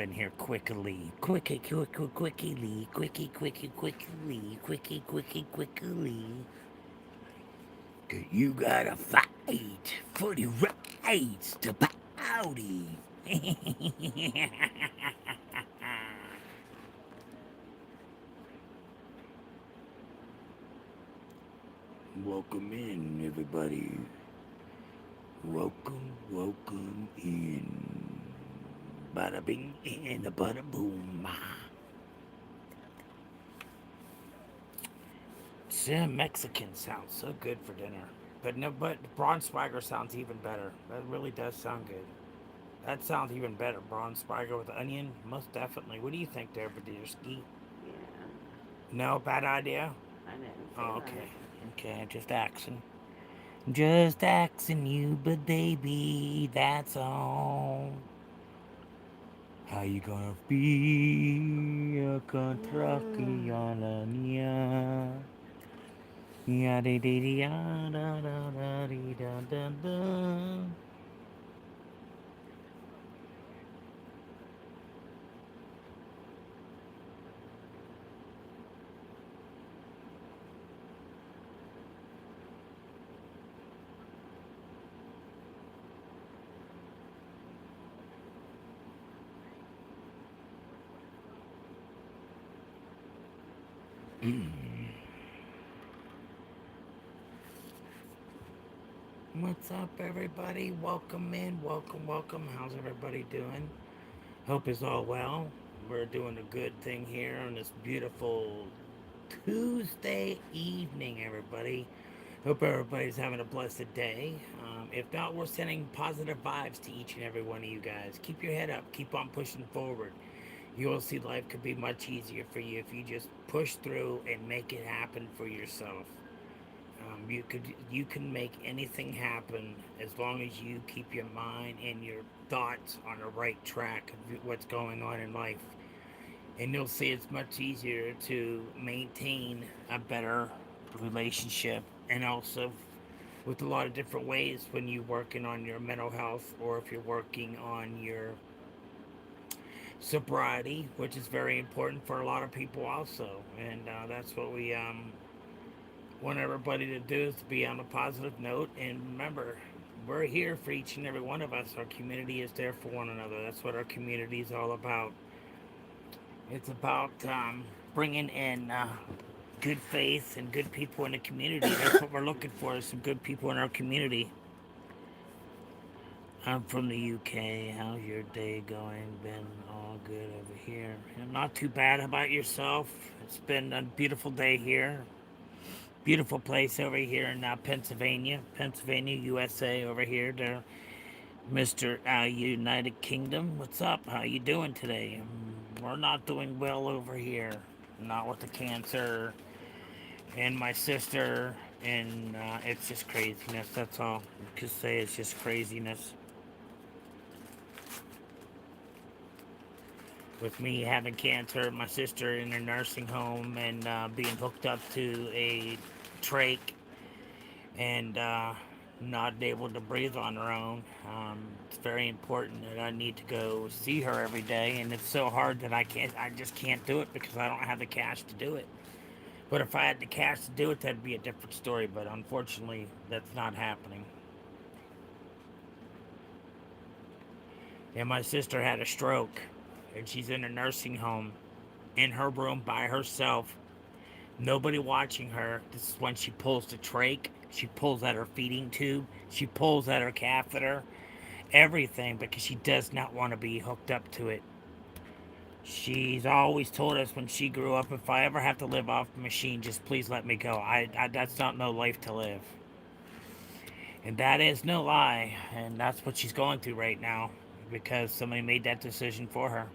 in here quickly. Quickly. 'Cause you gotta fight for the rights to party. Welcome in, everybody. Welcome in. Bada bing and a bada boom. Sam Mexican sounds so good for dinner. But no, but Braun Swagger sounds even better. That really does sound good. That sounds even better. Braun Swagger with onion, most definitely. What do you think there, Badierski? Yeah, No, bad idea? I didn't say Oh, that. okay. Okay, just axing. Just axing you, but baby, that's all. How you gonna be a contraki Mm. on a nia? Ya de de de ya da da da de da da da. What's up, everybody? Welcome in. Welcome. How's everybody doing? Hope is all well. We're doing a good thing here on this beautiful Tuesday evening, everybody. Hope everybody's having a blessed day. If not, we're sending positive vibes to each and every one of you guys. Keep your head up. Keep on pushing forward. You will see life could be much easier for you if you just push through and make it happen for yourself. You can make anything happen as long as you keep your mind and your thoughts on the right track of what's going on in life. And you'll see it's much easier to maintain a better relationship, and also with a lot of different ways when you're working on your mental health, or if you're working on your sobriety, which is very important for a lot of people also. And that's what we want everybody to do, is to be on a positive note. And remember, we're here for each and every one of us. Our community is there for one another. That's what our community is all about. It's about bringing in good faith and good people in the community. That's what we're looking for, is some good people in our community. I'm from the UK. How's your day going? Been all good over here. Not too bad. How about yourself? It's been a beautiful day here. Beautiful place over here in Pennsylvania, USA. Over here, there, Mr. United Kingdom. What's up? How you doing today? We're not doing well over here. Not with the cancer and my sister, and it's just craziness. That's all I can say. It's just craziness. With me having cancer, my sister in a nursing home, and being hooked up to a trach, and not able to breathe on her own. It's very important that I need to go see her every day, and it's so hard that I just can't do it because I don't have the cash to do it. But if I had the cash to do it, that'd be a different story. But unfortunately, that's not happening. And my sister had a stroke, and she's in a nursing home in her room by herself. Nobody watching her. This is when she pulls the trach. She pulls at her feeding tube. She pulls at her catheter. Everything, because she does not want to be hooked up to it. She's always told us when she grew up, if I ever have to live off the machine, just please let me go. That's not no life to live. And that is no lie. And that's what she's going through right now, because somebody made that decision for her.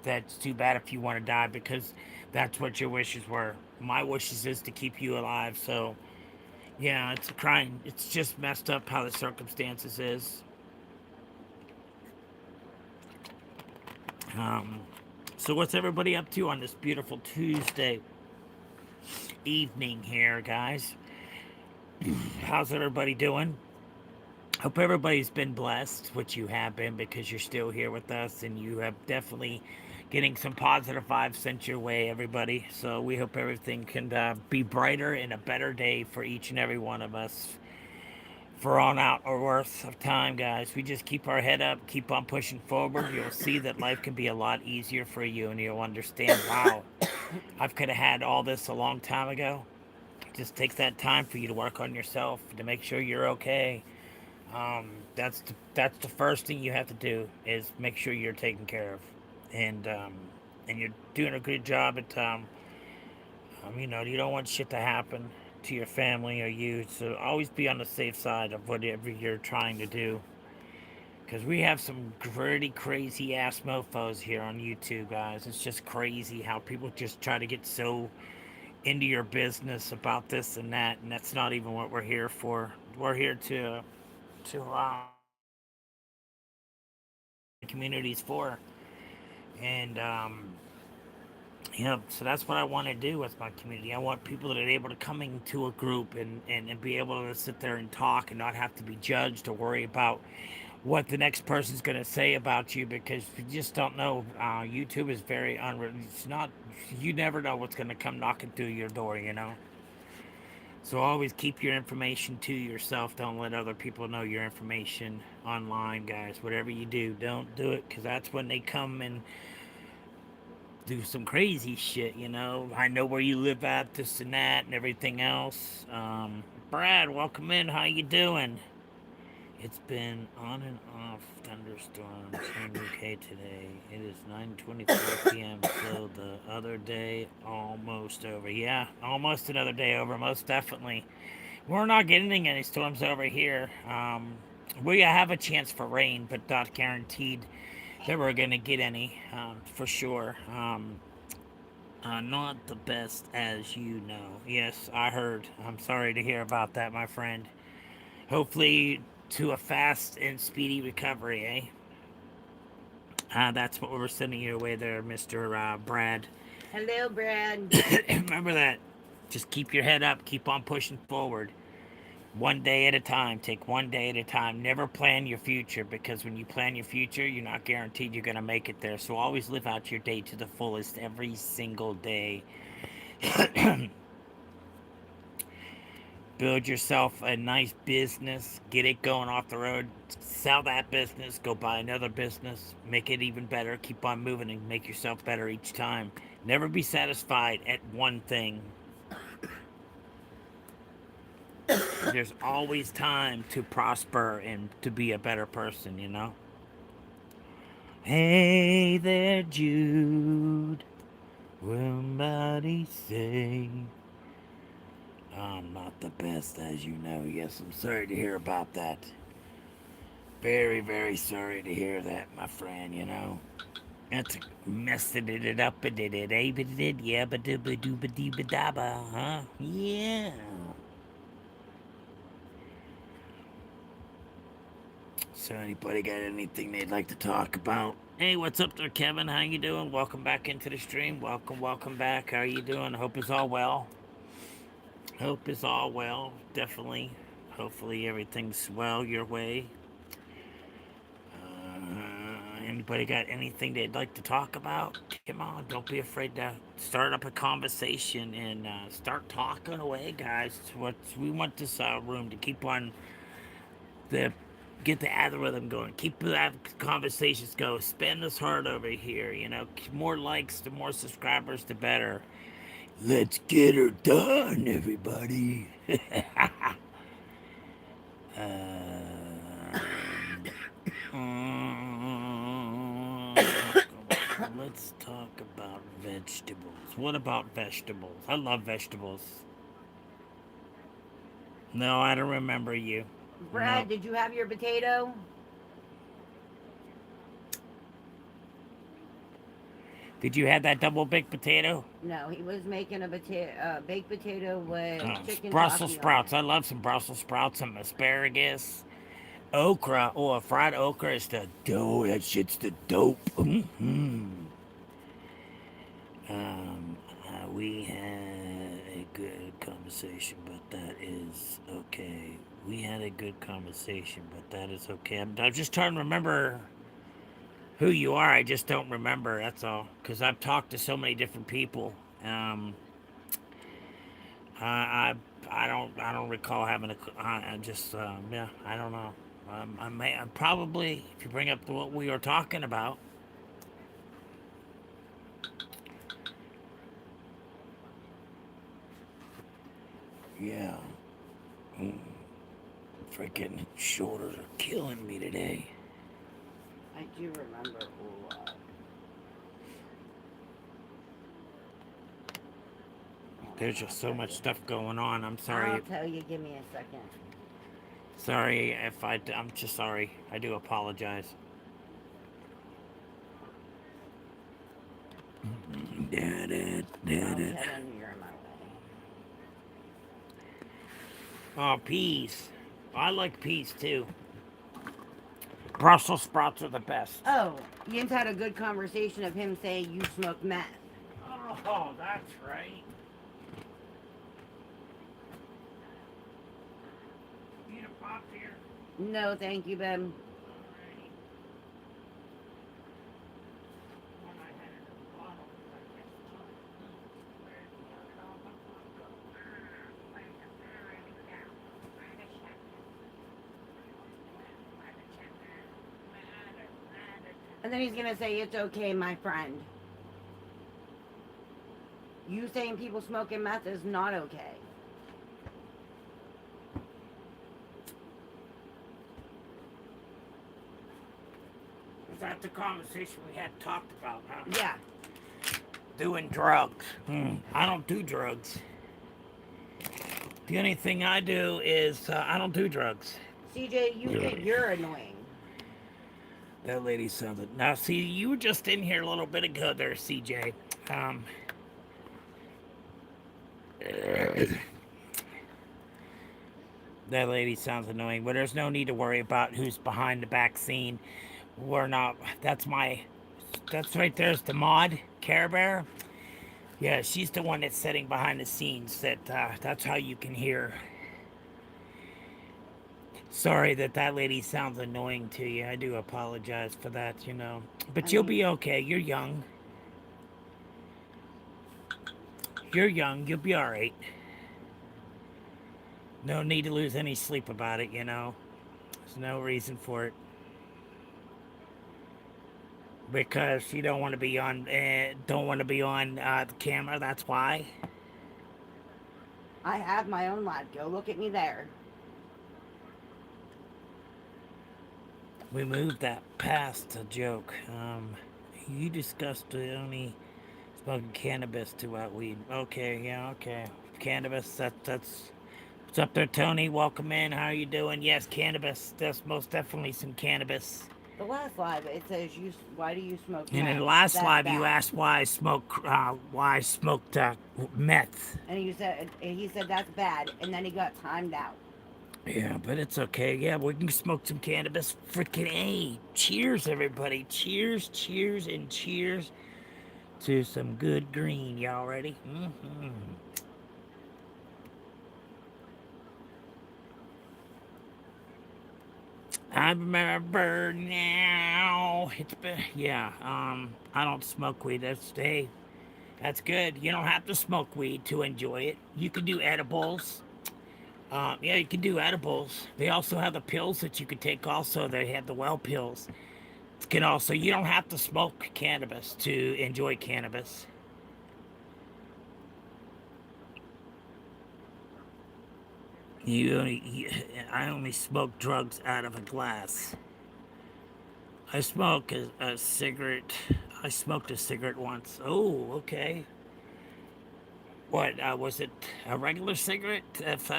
That's too bad if you want to die, because that's what your wishes were. My wishes is to keep you alive. So yeah, it's a crime. It's just messed up how the circumstances is. Um, so what's everybody up to on this beautiful Tuesday evening here, guys? How's everybody doing? Hope everybody's been blessed, which you have been because you're still here with us and you have definitely getting some positive vibes sent your way, everybody. So we hope everything can be brighter and a better day for each and every one of us for on out or worth of time, guys. We just keep our head up, keep on pushing forward. You'll see that life can be a lot easier for you and you'll understand, wow, I could have had all this a long time ago. It just takes that time for you to work on yourself to make sure you're okay. That's the first thing you have to do is make sure you're taken care of, and you're doing a good job at you don't want shit to happen to your family or you, so always be on the safe side of whatever you're trying to do. Because we have some pretty crazy ass mofos here on YouTube, guys. It's just crazy how people just try to get so into your business about this and that, and that's not even what we're here for. We're here to communities for. And so that's what I want to do with my community. I want people that are able to come into a group and be able to sit there and talk and not have to be judged or worry about what the next person's going to say about you because you just don't know. YouTube is very unreal. It's not, you never know what's going to come knocking through your door. So always keep your information to yourself. Don't let other people know your information online, guys. Whatever you do, don't do it because that's when they come and do some crazy shit. I know where you live at, this and that, and everything else. Brad, welcome in. How you doing? It's been on and off thunderstorms in UK today. It is 9:24 p.m. So the other day almost over. Yeah, almost another day over. Most definitely. We're not getting any storms over here. We have a chance for rain, but not guaranteed that we're gonna get any for sure. Not the best, as you know. Yes, I heard. I'm sorry to hear about that, my friend. Hopefully, to a fast and speedy recovery, eh? That's what we're sending you away there, Mr. Brad. Hello, Brad. Remember that. Just keep your head up, keep on pushing forward. One day at a time. Take one day at a time. Never plan your future because when you plan your future, you're not guaranteed you're going to make it there. So always live out your day to the fullest every single day. Build yourself a nice business, get it going off the road, sell that business, go buy another business, make it even better, keep on moving and make yourself better each time. Never be satisfied at one thing. There's always time to prosper and to be a better person. Hey there, Jude. Will somebody say I'm not the best, as you know? Yes, I'm sorry to hear about that. Very, very sorry to hear that, my friend. That's messed it up, it did it, eh? But it did, yeah, but do ba do ba dee ba da ba, huh? Yeah. So, anybody got anything they'd like to talk about? Hey, what's up there, Kevin? How you doing? Welcome back into the stream. Welcome back. How are you doing? Hope it's all well. Hope it's all well. Definitely. Hopefully everything's well your way. Anybody got anything they'd like to talk about? Come on, don't be afraid to start up a conversation and start talking away, guys. We want this room to keep on the get the algorithm going, keep that conversations going. Spend this heart over here. More likes, the more subscribers, the better. Let's get her done, everybody. Let's talk about vegetables. What about vegetables? I love vegetables. No, I don't remember you. No. Brad, did you have your potato? Did you have that double baked potato? No, he was making a baked potato with chicken Brussels taki on sprouts. it. I love some Brussels sprouts, some asparagus, okra. Oh, a fried okra is the dough. That shit's the dope. Mm-hmm. We had a good conversation, but that is okay. We had a good conversation, but that is okay. I'm just trying to remember who you are. I just don't remember. That's all. Because I've talked to so many different people. Um, I, I don't recall having a. I just yeah. I don't know. I may probably if you bring up what we were talking about. Yeah. Mm, freaking shoulders are killing me today. I do remember who. There's I'll just so tell much you. stuff going on. I'm I'll sorry. tell you. Give me a second. Sorry if I. I'm just sorry. I do apologize. Did it. Did I'll it. tell him you're in my way. Oh, peas. I like peas too. Brussels sprouts are the best. Oh, Yin's had a good conversation of him saying you smoke meth. Oh, that's right. Need a pop here? No, thank you, Ben. Alrighty. One I had in a bottle, I guess not. Where's the other one? And then he's gonna say it's okay, my friend. You saying people smoking meth is not okay. Was that the conversation we had talked about, huh? Yeah. Doing drugs. I don't do drugs. The only thing I do is I don't do drugs. CJ, you think you're annoying. That lady sounds it. Now, see, you were just in here a little bit ago there, CJ. Um, that lady sounds annoying, but there's no need to worry about who's behind the back scene. We're not. That's my. That's right there's the mod, Care Bear. Yeah, she's the one that's sitting behind the scenes. That's how you can hear. Sorry that that lady sounds annoying to you. I do apologize for that. I But you'll mean, be okay. You're young. You're young. You'll be all right. No need to lose any sleep about it. There's no reason for it. Because you don't want to be on the camera. That's why. I have my own life. Go look at me there. We moved that past a joke. You discussed only smoking cannabis to weed. Okay, yeah, okay. Cannabis. That's what's up there, Tony. Welcome in. How are you doing? Yes, cannabis. That's most definitely some cannabis. The last live it says you. Why do you smoke And in meth? the last That's live, you bad. asked why I smoked meth. And he said that's bad, and then he got timed out. Yeah, but it's okay. Yeah, we can smoke some cannabis. Freaking A. Cheers, everybody. Cheers, cheers, and cheers to some good green. Y'all ready? I remember now. It's been, yeah, I don't smoke weed. That's good. You don't have to smoke weed to enjoy it. You can do edibles. Yeah, you can do edibles. They also have the pills that you can take. Also, they have the well pills. You don't have to smoke cannabis to enjoy cannabis. I only smoke drugs out of a glass. I smoke a cigarette. I smoked a cigarette once. Oh, okay. What was it? A regular cigarette? If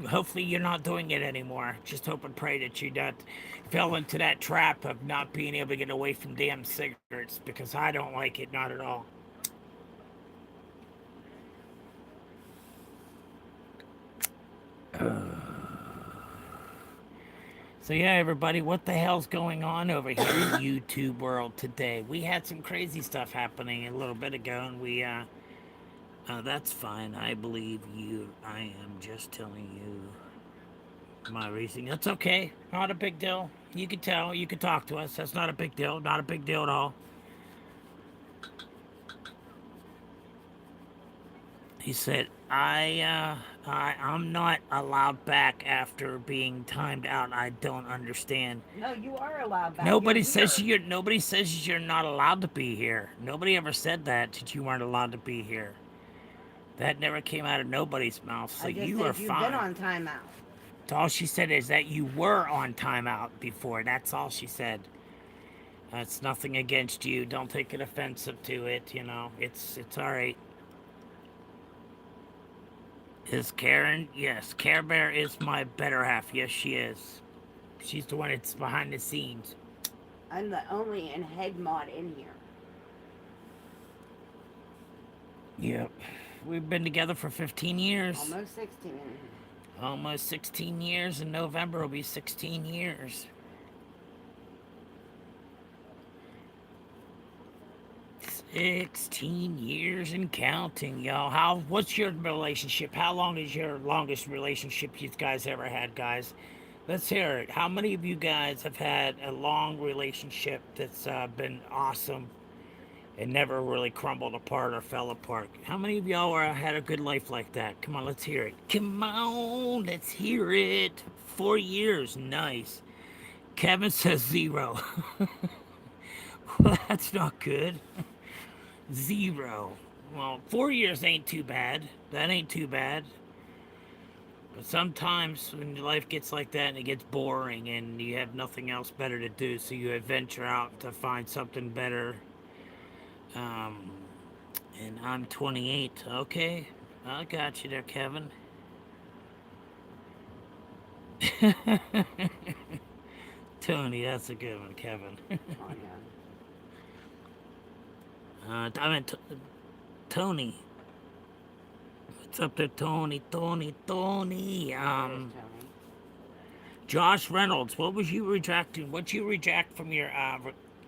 hopefully you're not doing it anymore. Just hope and pray that you not fell into that trap of not being able to get away from damn cigarettes because I don't like it, not at all. So yeah, everybody, what the hell's going on over here in YouTube world today? We had some crazy stuff happening a little bit ago, and That's fine. I believe you. I am just telling you my reasoning. That's okay. Not a big deal. You can tell. You can talk to us. That's not a big deal. Not a big deal at all. He said, I'm not allowed back after being timed out. I don't understand. No, you are allowed back. You're here. Nobody says you're not allowed to be here. Nobody ever said that you weren't allowed to be here. That never came out of nobody's mouth, so I just you are said you've been fine. on timeout. All she said is that you were on timeout before. That's all she said. It's nothing against you. Don't take it offensive to it. You know, it's all right. Is Karen? Yes, Care Bear is my better half. Yes, she is. She's the one that's behind the scenes. I'm the only and head mod in here. Yep. We've been together for 15 years. Almost 16. Almost 16 years. In November will be 16 years. 16 years and counting, y'all. What's your relationship? How long is your longest relationship you guys ever had, guys? Let's hear it. How many of you guys have had a long relationship that's been awesome and never really crumbled apart or fell apart? How many of y'all had a good life like that? Come on, let's hear it. Come on, let's hear it. 4 years, nice. Kevin says zero. Well, that's not good. Zero. Well, 4 years ain't too bad. That ain't too bad. But sometimes when your life gets like that and it gets boring and you have nothing else better to do, so you venture out to find something better. Um, and I'm 28. Okay, I got you there, Kevin. Tony, that's a good one, Kevin. Oh, yeah. I meant Tony. What's up there, Tony? Tony, Tony. There's Tony. Josh Reynolds, what was you rejecting? What you reject from your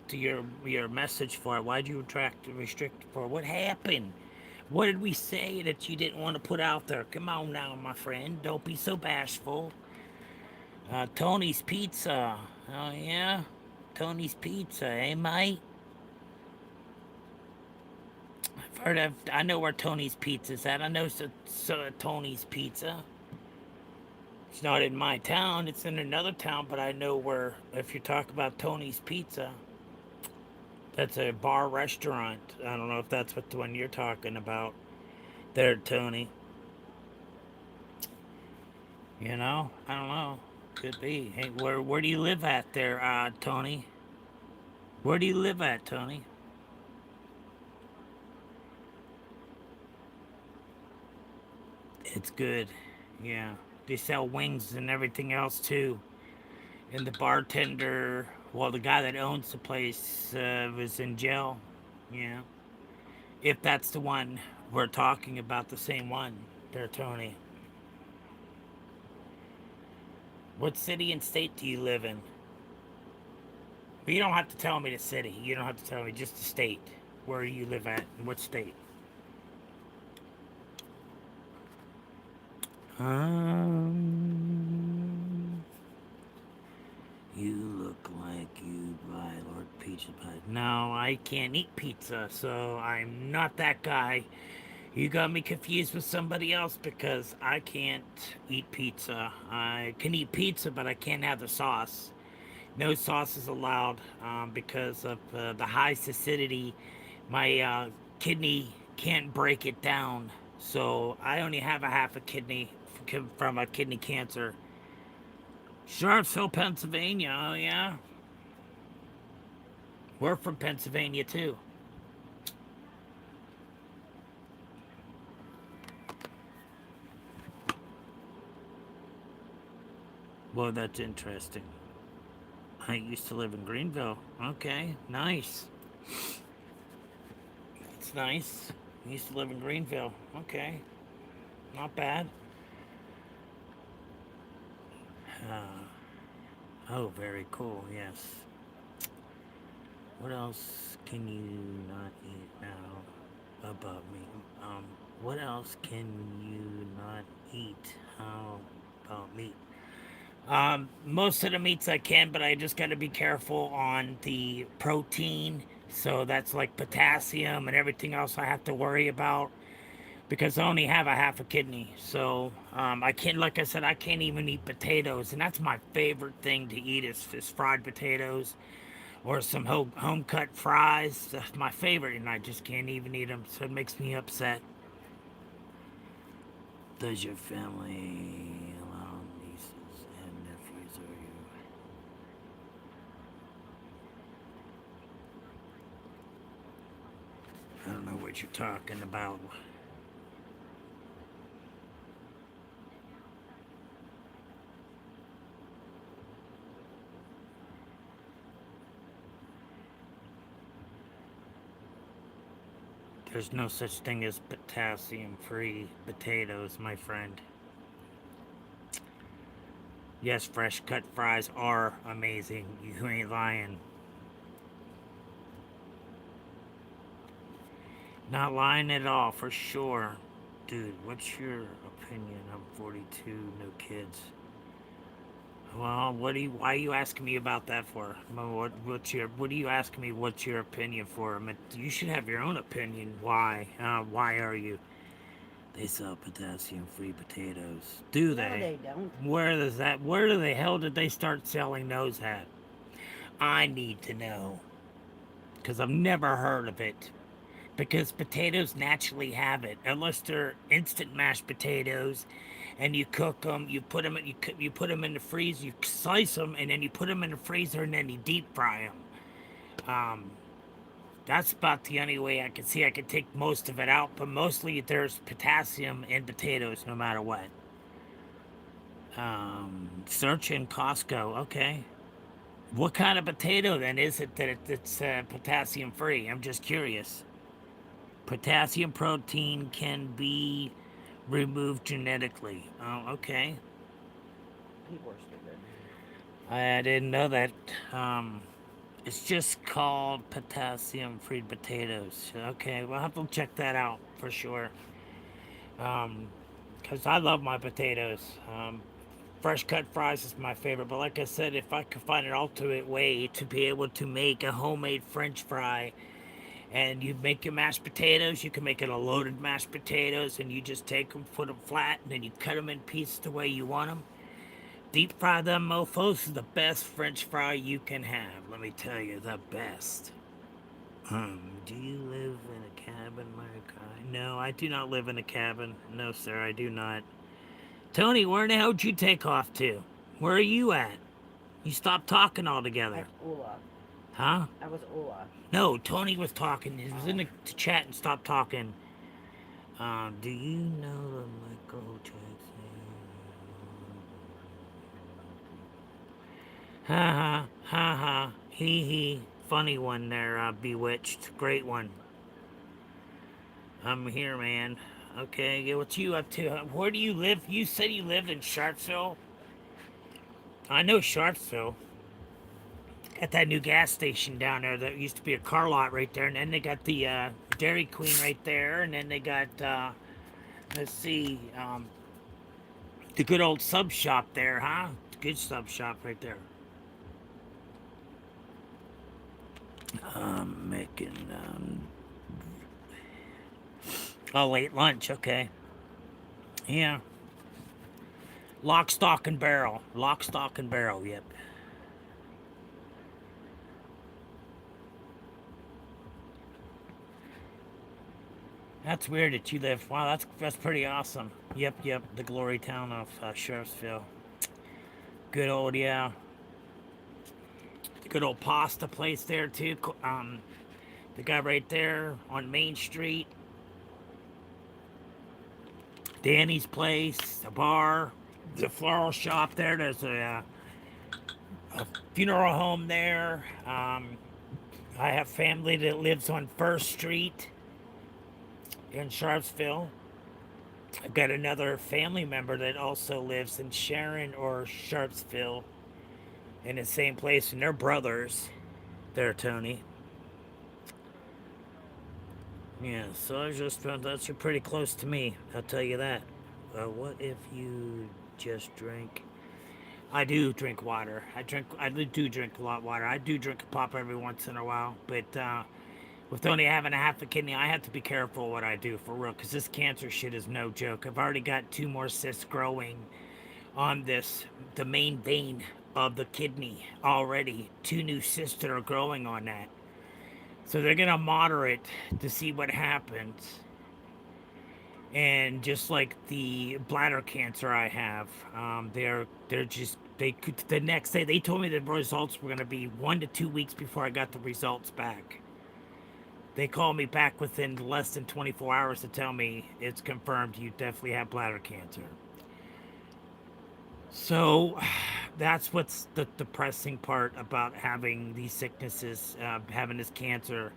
to your message for? Why'd you restrict for? What happened? What did we say that you didn't want to put out there? Come on now, my friend. Don't be so bashful. Tony's Pizza. Oh yeah, Tony's Pizza, eh, mate? I've heard of. I know where Tony's Pizza's at. I know Tony's Pizza. It's not in my town, it's in another town, but I know where, if you talk about Tony's Pizza, that's a bar restaurant. I don't know if that's what the one you're talking about there, Tony. You know? I don't know. Could be. Hey, where do you live at there, Tony? Where do you live at, Tony? It's good. Yeah. They sell wings and everything else too. And the bartender, well, the guy that owns the place was in jail. Yeah. If that's the one we're talking about, the same one there, Tony. What city and state do you live in? But you don't have to tell me the city. You don't have to tell me just the state. Where you live at and what state. Um, you look like you buy Lord Pizza Pie. No, I can't eat pizza, so I'm not that guy. You got me confused with somebody else because I can't eat pizza. I can eat pizza, but I can't have the sauce. No sauce is allowed because of the high acidity. My kidney can't break it down, so I only have a half a kidney from a kidney cancer. Sharpsville, Pennsylvania. Oh yeah, we're from Pennsylvania too. Well, that's interesting. I used to live in Greenville. Okay, nice. It's nice. I used to live in Greenville. Okay, not bad. Oh, very cool. Yes. What else can you not eat now? about me. Um, what else can you not eat? How about meat? Most of the meats I can, but I just got to be careful on the protein. So that's like potassium and everything else I have to worry about because I only have a half a kidney. So I can't, like I said, I can't even eat potatoes, and that's my favorite thing to eat is fried potatoes or some home cut fries. That's my favorite, and I just can't even eat them. So it makes me upset. Does your family allow nieces and nephews or you? I don't know what you're talking about. There's no such thing as potassium free potatoes, my friend. Yes, fresh cut fries are amazing. You ain't lying. Not lying at all, for sure. Dude, what's your opinion? I'm 42, no kids. Well, why are you asking me about that for? What are you asking me? What's your opinion for? I mean, you should have your own opinion. Why? Why are you? They sell potassium-free potatoes. Do No, they? they don't. Where does that? Where the hell did they start selling those at? I need to know because I've never heard of it. Because potatoes naturally have it, unless they're instant mashed potatoes, and you cook them. You put them. You put them in the freezer. You slice them, and then you put them in the freezer, and then you deep fry them. Um, that's about the only way I can see. I can take most of it out, but mostly there's potassium in potatoes, no matter what. Search in Costco. Okay. What kind of potato then is it that it's potassium free? I'm just curious. Potassium protein can be removed genetically. Oh, okay. People are stupid. I didn't know that. Um, it's just called potassium free potatoes. Okay, we'll have to check that out for sure. Um, because I love my potatoes. Fresh cut fries is my favorite, but like I said, if I could find an alternate way to be able to make a homemade French fry and you make your mashed potatoes. You can make it a loaded mashed potatoes, and you just take them, put them flat, and then you cut them in pieces the way you want them. Deep fry them mofos is the best French fry you can have. Let me tell you, the best. Do you live in a cabin, my guy? No, I do not live in a cabin. No, sir, I do not. Tony, where the hell did you take off to? Where are you at? You stopped talking altogether. That's Ula. Huh? That was Ula. No, Tony was talking. He was in Oh. the chat and stopped talking. Do you know the Michael Jackson? Ha ha ha ha. Hee hee. Funny one there, Bewitched. Great one. I'm here, man. Okay, yeah, what you up to? Where do you live? You said you lived in Sharpsville. I know Sharpsville. Got that new gas station down there that used to be a car lot right there, and then they got the Dairy Queen right there, and then they got let's see, the good old sub shop there, huh? Good sub shop right there. Making oh, late lunch. Okay, yeah. Lock, stock, and barrel. Lock, stock, and barrel. Yep. That's weird that you live. Wow, that's pretty awesome. Yep, yep. The glory town of Sheriffsville. Good old yeah. The good old pasta place there too. The guy right there on Main Street. Danny's place, the bar, the floral shop there. There's a funeral home there. I have family that lives on First Street in Sharpsville. I've got another family member that also lives in Sharon or Sharpsville in the same place, and they're brothers. There, Tony. Yeah, so I just found out you're pretty close to me. I'll tell you that. What if you just drank? I do drink water. I do drink a lot of water. I do drink a pop every once in a while, but with only having a half a kidney, I have to be careful what I do for real, because this cancer shit is no joke. I've already got two more cysts growing on the main vein of the kidney already. Two new cysts that are growing on that. So they're gonna monitor it to see what happens. And just like the bladder cancer I have, they're just they could the next day they told me the results were gonna be 1 to 2 weeks before I got the results back. They called me back within less than 24 hours to tell me it's confirmed you definitely have bladder cancer. So that's what's the depressing part about having these sicknesses, having this cancer.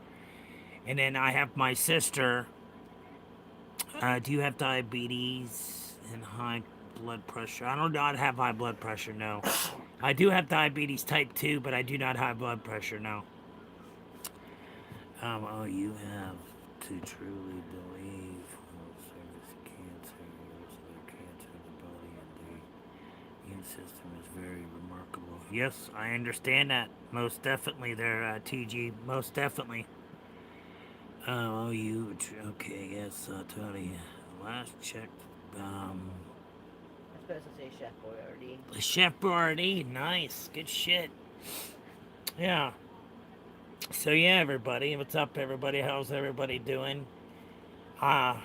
And then I have my sister. Do you have diabetes and high blood pressure? I do not have high blood pressure, no. I do have diabetes type 2, but I do not have blood pressure, no. Oh, you have to truly believe service cancer, cancer in the body and the immune system is very remarkable. Yes, I understand that. Most definitely there, TG. Most definitely. Okay, yes, Tony. Last check. Um, I'm supposed to say Chef Boyardee. Chef Boyardee, nice, good shit. Yeah. So yeah, everybody, what's up, everybody? How's everybody doing? Uh,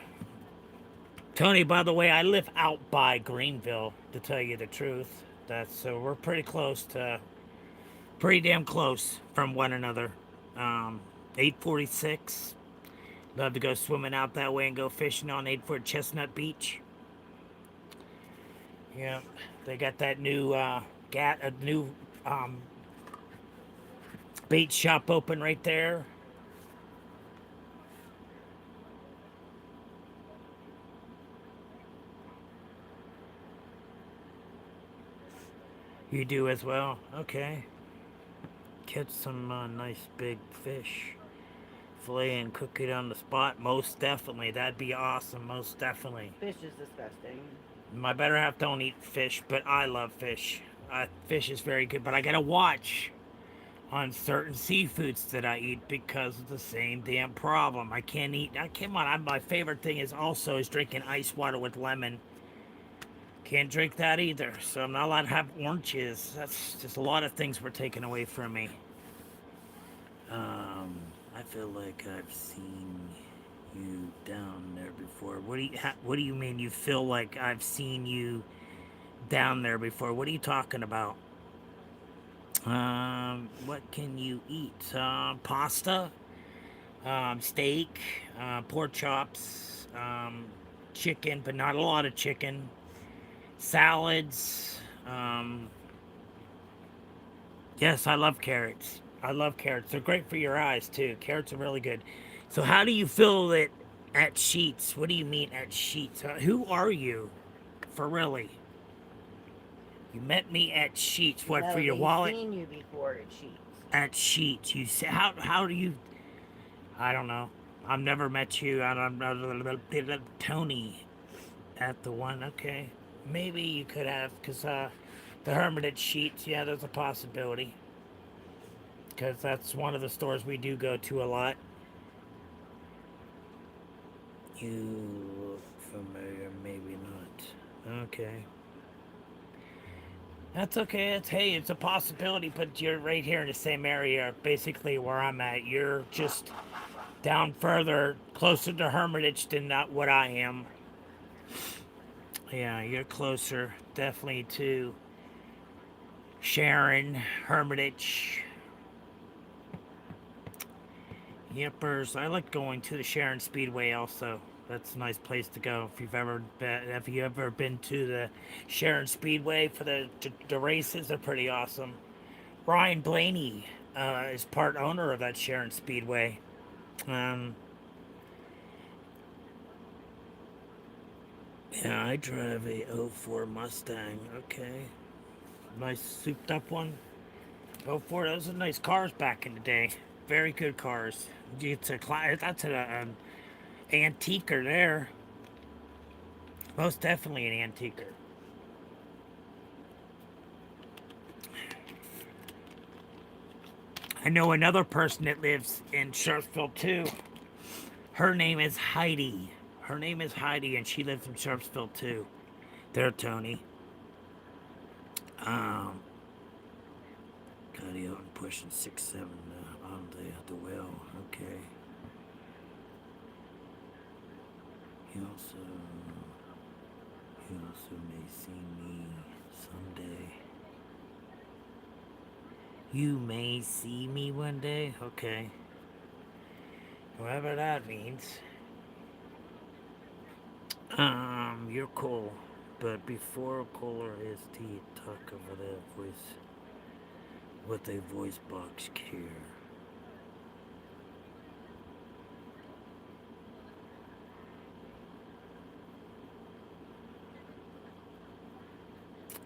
Tony, by the way, I live out by Greenville, to tell you the truth. That's so we're pretty close to, pretty damn close from one another. 846. Love to go swimming out that way and go fishing on 8 foot Chestnut Beach. Yeah, they got that new a new um, bait shop open right there. You do as well. Okay. Catch some nice big fish. Fillet and cook it on the spot. Most definitely. That'd be awesome. Most definitely. Fish is disgusting. My better half don't eat fish, but I love fish. Fish is very good, but I gotta watch on certain seafoods that I eat because of the same damn problem. I can't eat. I come on. My favorite thing is also is drinking ice water with lemon. Can't drink that either. So I'm not allowed to have oranges. That's just a lot of things were taken away from me. Um, I feel like I've seen you down there before. What do you mean? You feel like I've seen you down there before? What are you talking about? What can you eat? Pasta, steak, pork chops, chicken, but not a lot of chicken. Salads. Yes, I love carrots. I love carrots. They're great for your eyes too. Carrots are really good. So, how do you feel that at Sheets? What do you mean at Sheets? Who are you? For really? You met me at Sheets. What for No, your they wallet? seen you before at Sheets. At Sheets. You say how do you? I don't know. I've never met you. I don't. Tony at the one. Okay, maybe you could have because the Hermitage Sheets. Yeah, there's a possibility because that's one of the stores we do go to a lot. You look familiar, maybe not. Okay. That's okay. It's a possibility, but you're right here in the same area, basically where I'm at. You're just down further, closer to Hermitage than not what I am. Yeah, you're closer, definitely to Sharon, Hermitage, Yippers. I like going to the Sharon Speedway also. That's a nice place to go if you ever been to the Sharon Speedway for the races. They're pretty awesome. Ryan Blaney is part owner of that Sharon Speedway. Um, yeah, I drive a '04 Mustang. Okay, nice souped up one. '04. Those are nice cars back in the day. Very good cars. It's a that's a Antiquer there. Most definitely an antiquer. I know another person that lives in Sharpsville too. Her name is Heidi. Her name is Heidi, and she lives in Sharpsville too. There, Tony. Um, Cardio and pushing 6-7 on the well. Okay. He also he also may see me someday. You may see me one day. Okay. Whatever that means. You're cool. But before Kohler is to talk over the voice with a voice box care.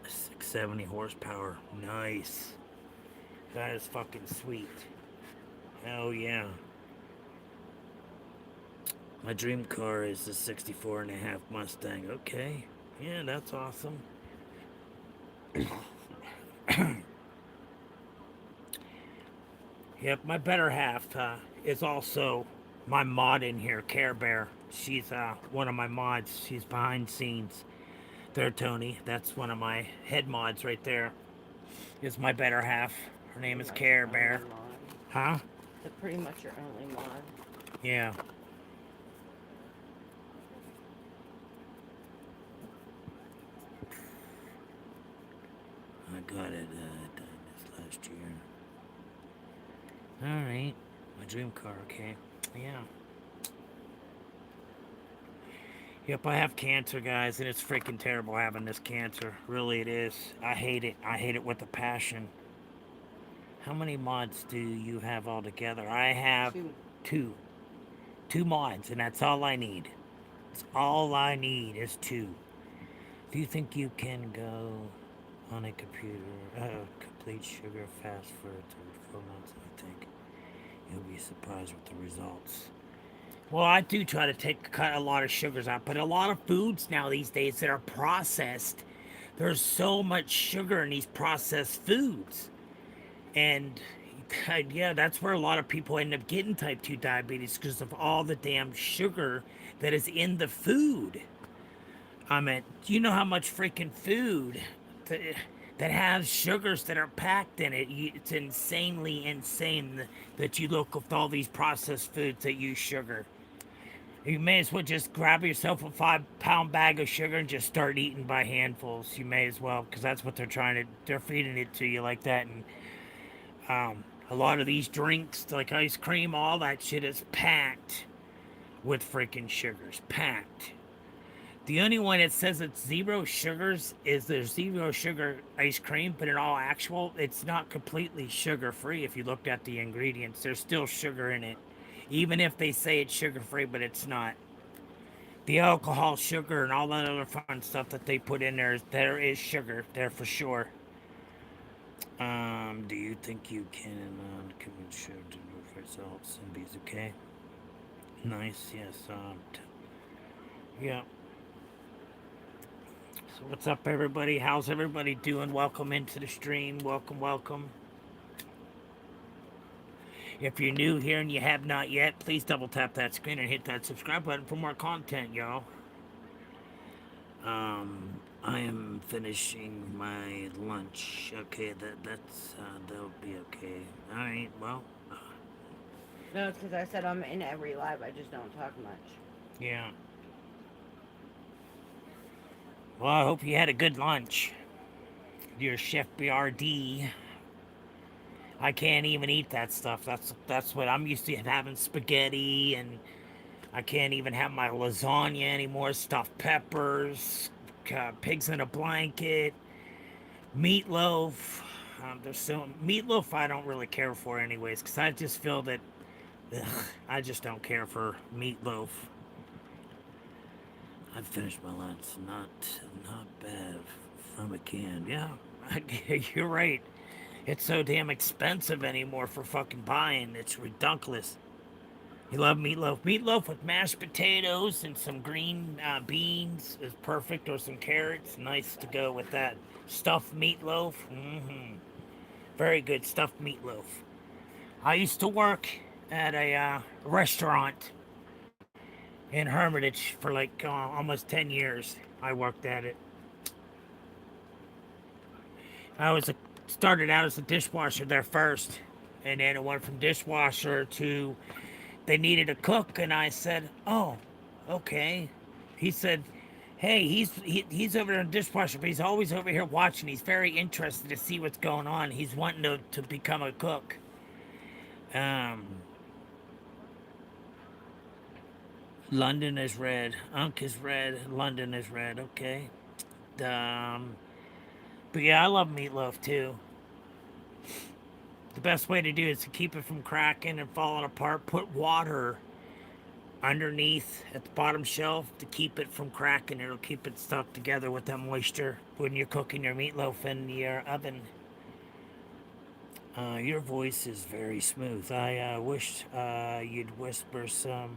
670 horsepower. Nice. That is fucking sweet. Hell yeah. My dream car is the 64 and a half Mustang. Okay. Yeah, that's awesome. Yep, my better half is also my mod in here, Care Bear. She's one of my mods. She's behind scenes. There, Tony. That's one of my head mods right there. Is my better half. Her name Pretty is much your Care only Bear. mod. Huh? So pretty much your only mod. Yeah. I got it done this last year. All right. My dream car. Okay. Yeah. Yep, I have cancer, guys, and it's freaking terrible having this cancer. Really, it is. I hate it. I hate it with a passion. How many mods do you have altogether? I have Two. two. Two mods, and that's all I need. It's all I need is two. Do you think you can go on a computer, complete sugar fast for 3 4 months? I think you'll be surprised with the results. Well, I do try to cut a lot of sugars out, but a lot of foods now these days that are processed, there's so much sugar in these processed foods. And yeah, that's where a lot of people end up getting type 2 diabetes because of all the damn sugar that is in the food. I mean, you know how much freaking food that, that has sugars that are packed in it? It's insanely insane that you look with all these processed foods that use sugar. You may as well just grab yourself a 5 pound bag of sugar and just start eating by handfuls. You may as well, because that's what they're trying to. They're feeding it to you like that, and a lot of these drinks, like ice cream, all that shit is packed with freaking sugars. Packed. The only one that says it's zero sugars is there's zero sugar ice cream, but in all actual, it's not completely sugar free. If you looked at the ingredients, there's still sugar in it, even if they say it's sugar free, but it's not. The alcohol, sugar, and all that other fun stuff that they put in there is sugar there for sure. Do you think you can convince show to move results and be okay? Nice, yes. Yeah. So what's up, everybody? How's everybody doing? Welcome into the stream. Welcome, welcome. If you're new here and you have not yet, please double tap that screen and hit that subscribe button for more content, y'all. I am finishing my lunch. Okay, that'll be okay. All right. Well, No, it's because I said I'm in every live. I just don't talk much. yeah. Well, I hope you had a good lunch. Your Chef BRD. I can't even eat that stuff. That's what I'm used to having spaghetti, and I can't even have my lasagna anymore. Stuffed peppers, pigs in a blanket, meatloaf. There's so meatloaf I don't really care for anyways, because I just feel that ugh, I just don't care for meatloaf. I finished my lunch. Not bad from a can. Yeah, you're right. It's so damn expensive anymore for fucking buying. It's ridiculous. You love meatloaf. Meatloaf with mashed potatoes and some green beans is perfect, or some carrots. Nice to go with that. Stuffed meatloaf. Very good stuffed meatloaf. I used to work at a restaurant in Hermitage for like almost 10 years. I worked at it. Started out as a dishwasher there first, and then it went from dishwasher to they needed a cook, and I said, "Oh, okay." He said, "Hey, he's over there in the dishwasher, but he's always over here watching. He's very interested to see what's going on. He's wanting to become a cook." Um, London is red. Unk is red. London is red. Okay. Um, but yeah, I love meatloaf too. The best way to do it is to keep it from cracking and falling apart. Put water underneath at the bottom shelf to keep it from cracking. It'll keep it stuck together with that moisture when you're cooking your meatloaf in your oven. Your voice is very smooth. I wish you'd whisper some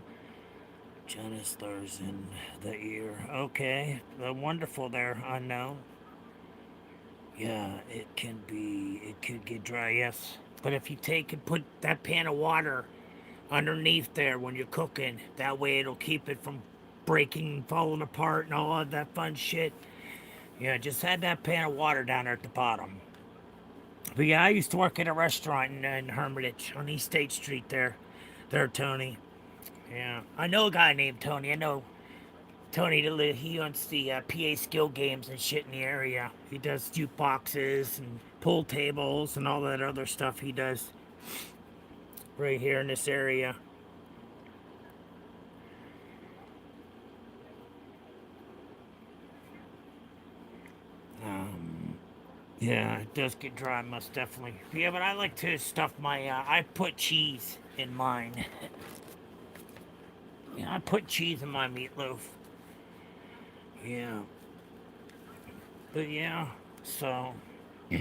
Janice stars in the ear. Okay, wonderful there, unknown. Yeah, it could get dry, yes. But if you take and put that pan of water underneath there when you're cooking, that way it'll keep it from breaking, falling apart, and all of that fun shit. Yeah, just add that pan of water down there at the bottom. But yeah, I used to work at a restaurant in Hermitage on East State Street there, Tony. Yeah, I know a guy named Tony. I know Tony, he owns the PA skill games and shit in the area. He does jukeboxes and pool tables and all that other stuff he does right here in this area. Um, yeah, it does get dry, most definitely. Yeah, but I like to stuff my. I put cheese in mine. Yeah, I put cheese in my meatloaf. Yeah, but yeah, so yeah,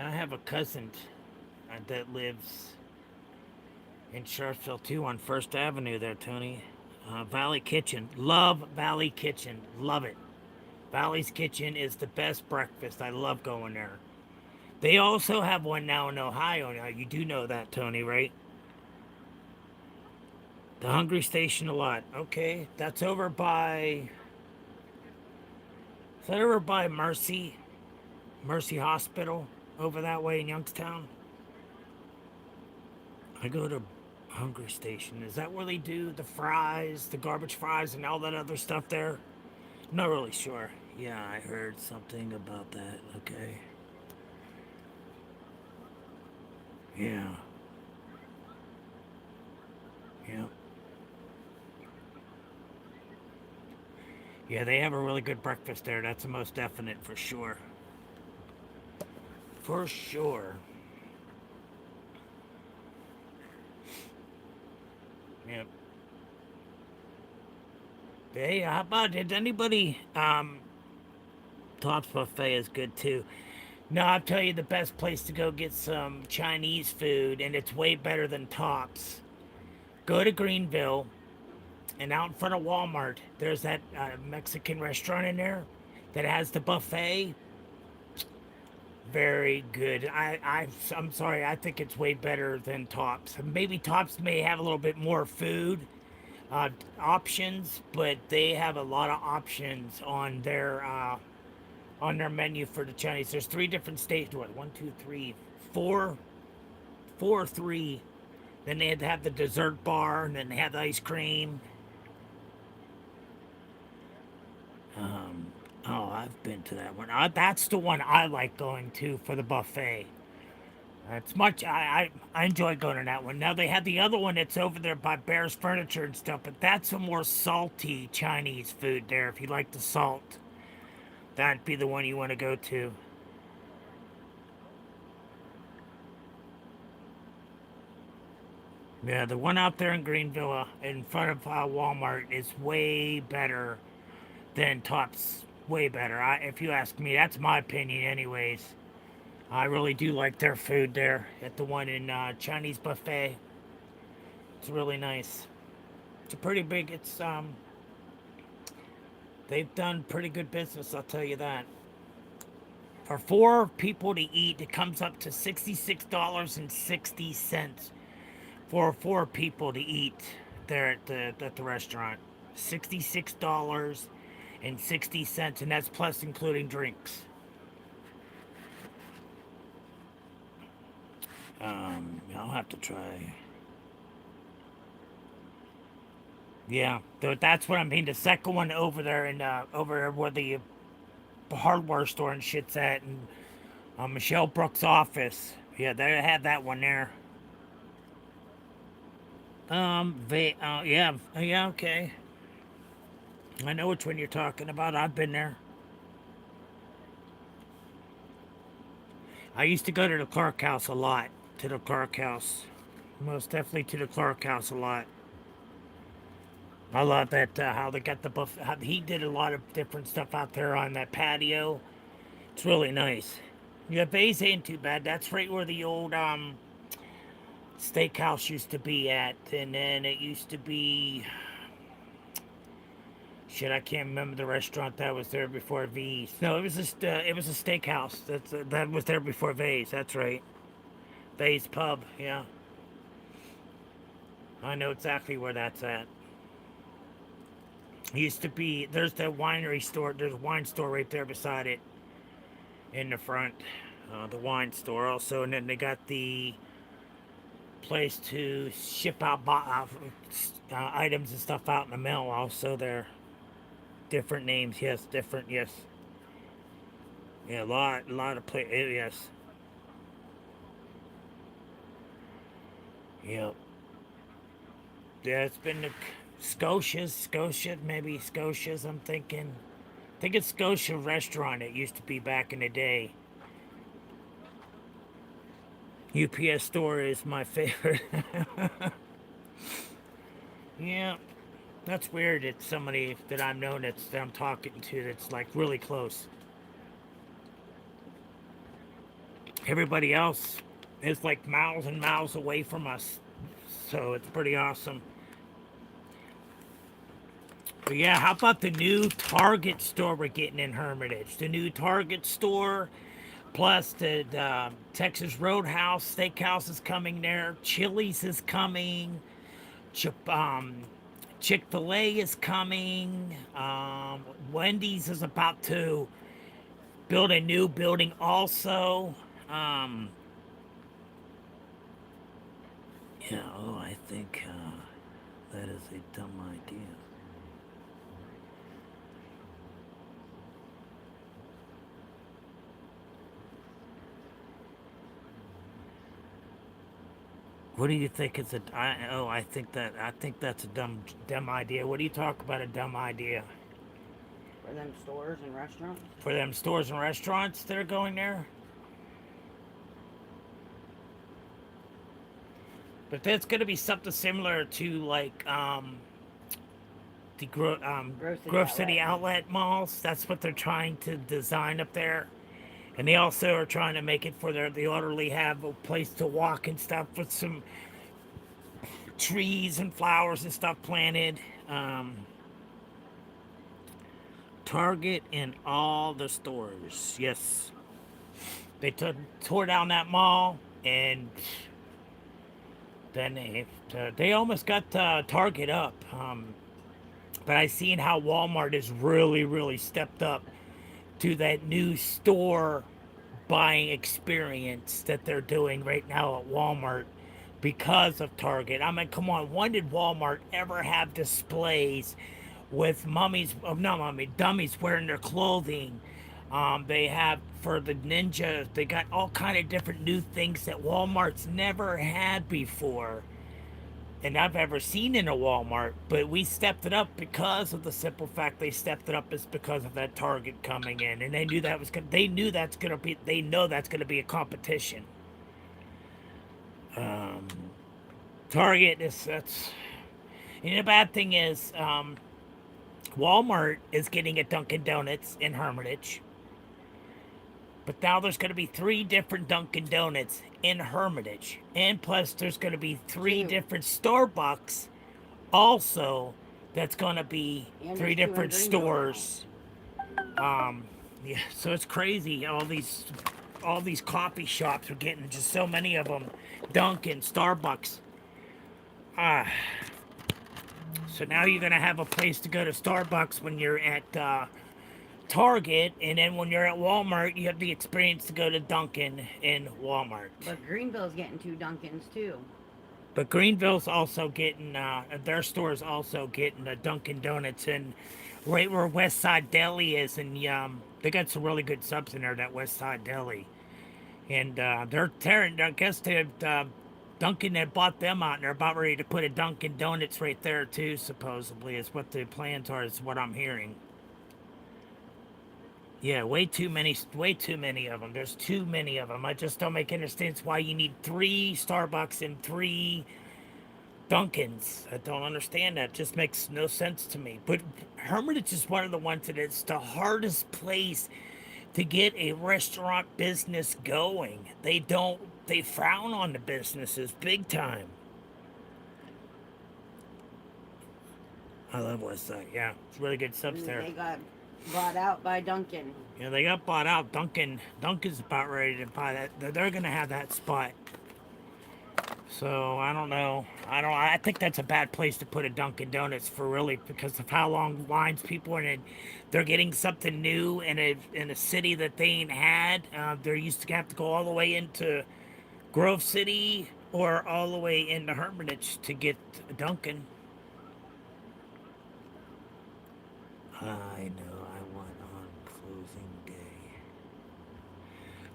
I have a cousin that lives in Sharpsville too on First Avenue there, Tony. Valley Kitchen. Love Valley Kitchen. Love it. Valley's Kitchen is the best breakfast. I love going there. They also have one now in Ohio. Now, you do know that, Tony, right? The Hungry Station a lot. Okay. That's over by. Is that over by Mercy Hospital? Over that way in Youngstown? I go to Hungry Station. Is that where they do the fries, the garbage fries, and all that other stuff there? Not really sure. Yeah, I heard something about that. Okay. Yeah. Yeah. Yeah, they have a really good breakfast there. That's the most definite for sure. For sure. Yep. Hey, how about did anybody Tops Buffet is good too. No, I'll tell you the best place to go get some Chinese food, and it's way better than Tops. Go to Greenville, and out in front of Walmart, there's that Mexican restaurant in there that has the buffet. Very good. I'm sorry. I think it's way better than Tops. Maybe Tops may have a little bit more food options, but they have a lot of options on their menu for the Chinese. There's three different stages. What? One, two, three, four, four, three. Then they had to have the dessert bar, and then they have the ice cream. Um, oh, I've been to that one. That's the one I like going to for the buffet. It's much. I enjoy going to that one. Now they have the other one that's over there by Bear's Furniture and stuff, but that's a more salty Chinese food there. If you like the salt, that'd be the one you want to go to. Yeah, the one out there in Greenville, in front of Walmart, is way better than Tops. Way better. If you ask me, that's my opinion, anyways. I really do like their food there at the one in Chinese buffet. It's really nice. It's a pretty big. It's. They've done pretty good business. I'll tell you that. For four people to eat, it comes up to $66.60 for four people to eat there at the restaurant. $66.60, and that's plus including drinks. I'll have to try. Yeah, that's what I mean. The second one over there and over there where the hardware store and shit's at, and Michelle Brooks' office. Yeah, they had that one there. Yeah, yeah, okay. I know which one you're talking about. I've been there. I used to go to the Clark House a lot. To the Clark House, most definitely to the Clark House a lot. I love that how they got the buff. How he did a lot of different stuff out there on that patio. It's really nice. Yeah, Bay's ain't too bad. That's right where the old steakhouse used to be at, and then it used to be shit. I can't remember the restaurant that was there before V's. No, it was a steakhouse that was there before V's. That's right, V's Pub. Yeah, I know exactly where that's at. It used to be there's the winery store. There's a wine store right there beside it in the front. The wine store also, and then they got the place to ship out items and stuff out in the mail also there. Different names, yes, different, yes. Yeah, a lot of yes. Yep. Yeah, it's been the Scotia, maybe Scotia's, I'm thinking. I think it's Scotia Restaurant it used to be back in the day. UPS store is my favorite. Yeah, that's weird. It's somebody that I've known that I'm talking to that's like really close. Everybody else is like miles and miles away from us. So it's pretty awesome. But yeah, how about the new Target store we're getting in Hermitage? The new Target store, plus the Texas Roadhouse Steakhouse is coming there. Chili's is coming. Chick Fil A is coming. Wendy's is about to build a new building also. Um, yeah, oh, I think that is a dumb idea. What do you think is a? I think that's a dumb idea. What do you talk about a dumb idea For them stores and restaurants. for them stores and restaurants that are going there? But that's going to be something similar to like the Grove City Grove City Outlet. Outlet malls. That's what they're trying to design up there. And they also are trying to make it for their the elderly have a place to walk and stuff with some trees and flowers and stuff planted. Um, Target in all the stores. Yes, they tore down that mall, and then they almost got Target up. But I seen how Walmart is really stepped up to that new store buying experience that they're doing right now at Walmart because of Target. I mean, come on, when did Walmart ever have displays with mummies, not mummy, dummies wearing their clothing? They have for the ninjas, they got all kind of different new things that Walmart's never had before and I've ever seen in a Walmart, but we stepped it up because of the simple fact they stepped it up is because of that Target coming in, and they knew that was gonna. They knew that's gonna be. They know that's gonna be a competition. Um, Target is that's. And the bad thing is, Walmart is getting a Dunkin' Donuts in Hermitage. But now there's going to be three different Dunkin' Donuts in Hermitage. And plus, there's going to be three Two. different Starbucks also, that's going to be And three there's two in different Greenville now. stores. Yeah, so it's crazy. All these coffee shops are getting just so many of them. Dunkin', Starbucks. Ah, so now you're gonna have a place to go to Starbucks when you're at Target, and then when you're at Walmart, you have the experience to go to Dunkin' in Walmart. But Greenville's getting two Dunkins too. But Greenville's also getting their store's also getting a Dunkin' Donuts, and right where West Side Deli is, and they got some really good subs in there. That West Side Deli, and they're tearing. I guess they Dunkin' had bought them out, and they're about ready to put a Dunkin' Donuts right there too. Supposedly, is what the plans are. Is what I'm hearing. Yeah, way too many of them. There's too many of them. I just don't make any sense why you need three Starbucks and three Dunkin's. I don't understand that. It just makes no sense to me. But Hermitage is one of the ones that it's the hardest place to get a restaurant business going. They frown on the businesses big time. I love Westside. Yeah, it's really good subs there. They got bought out by Dunkin'. Yeah, they got bought out. Dunkin's about ready to buy that. They're gonna have that spot. So I don't know. I think that's a bad place to put a Dunkin' Donuts for really because of how long lines people are in. They're getting something new in a city that they ain't had. They're used to have to go all the way into Grove City or all the way into Hermitage to get a Dunkin'. I know. I went on closing day.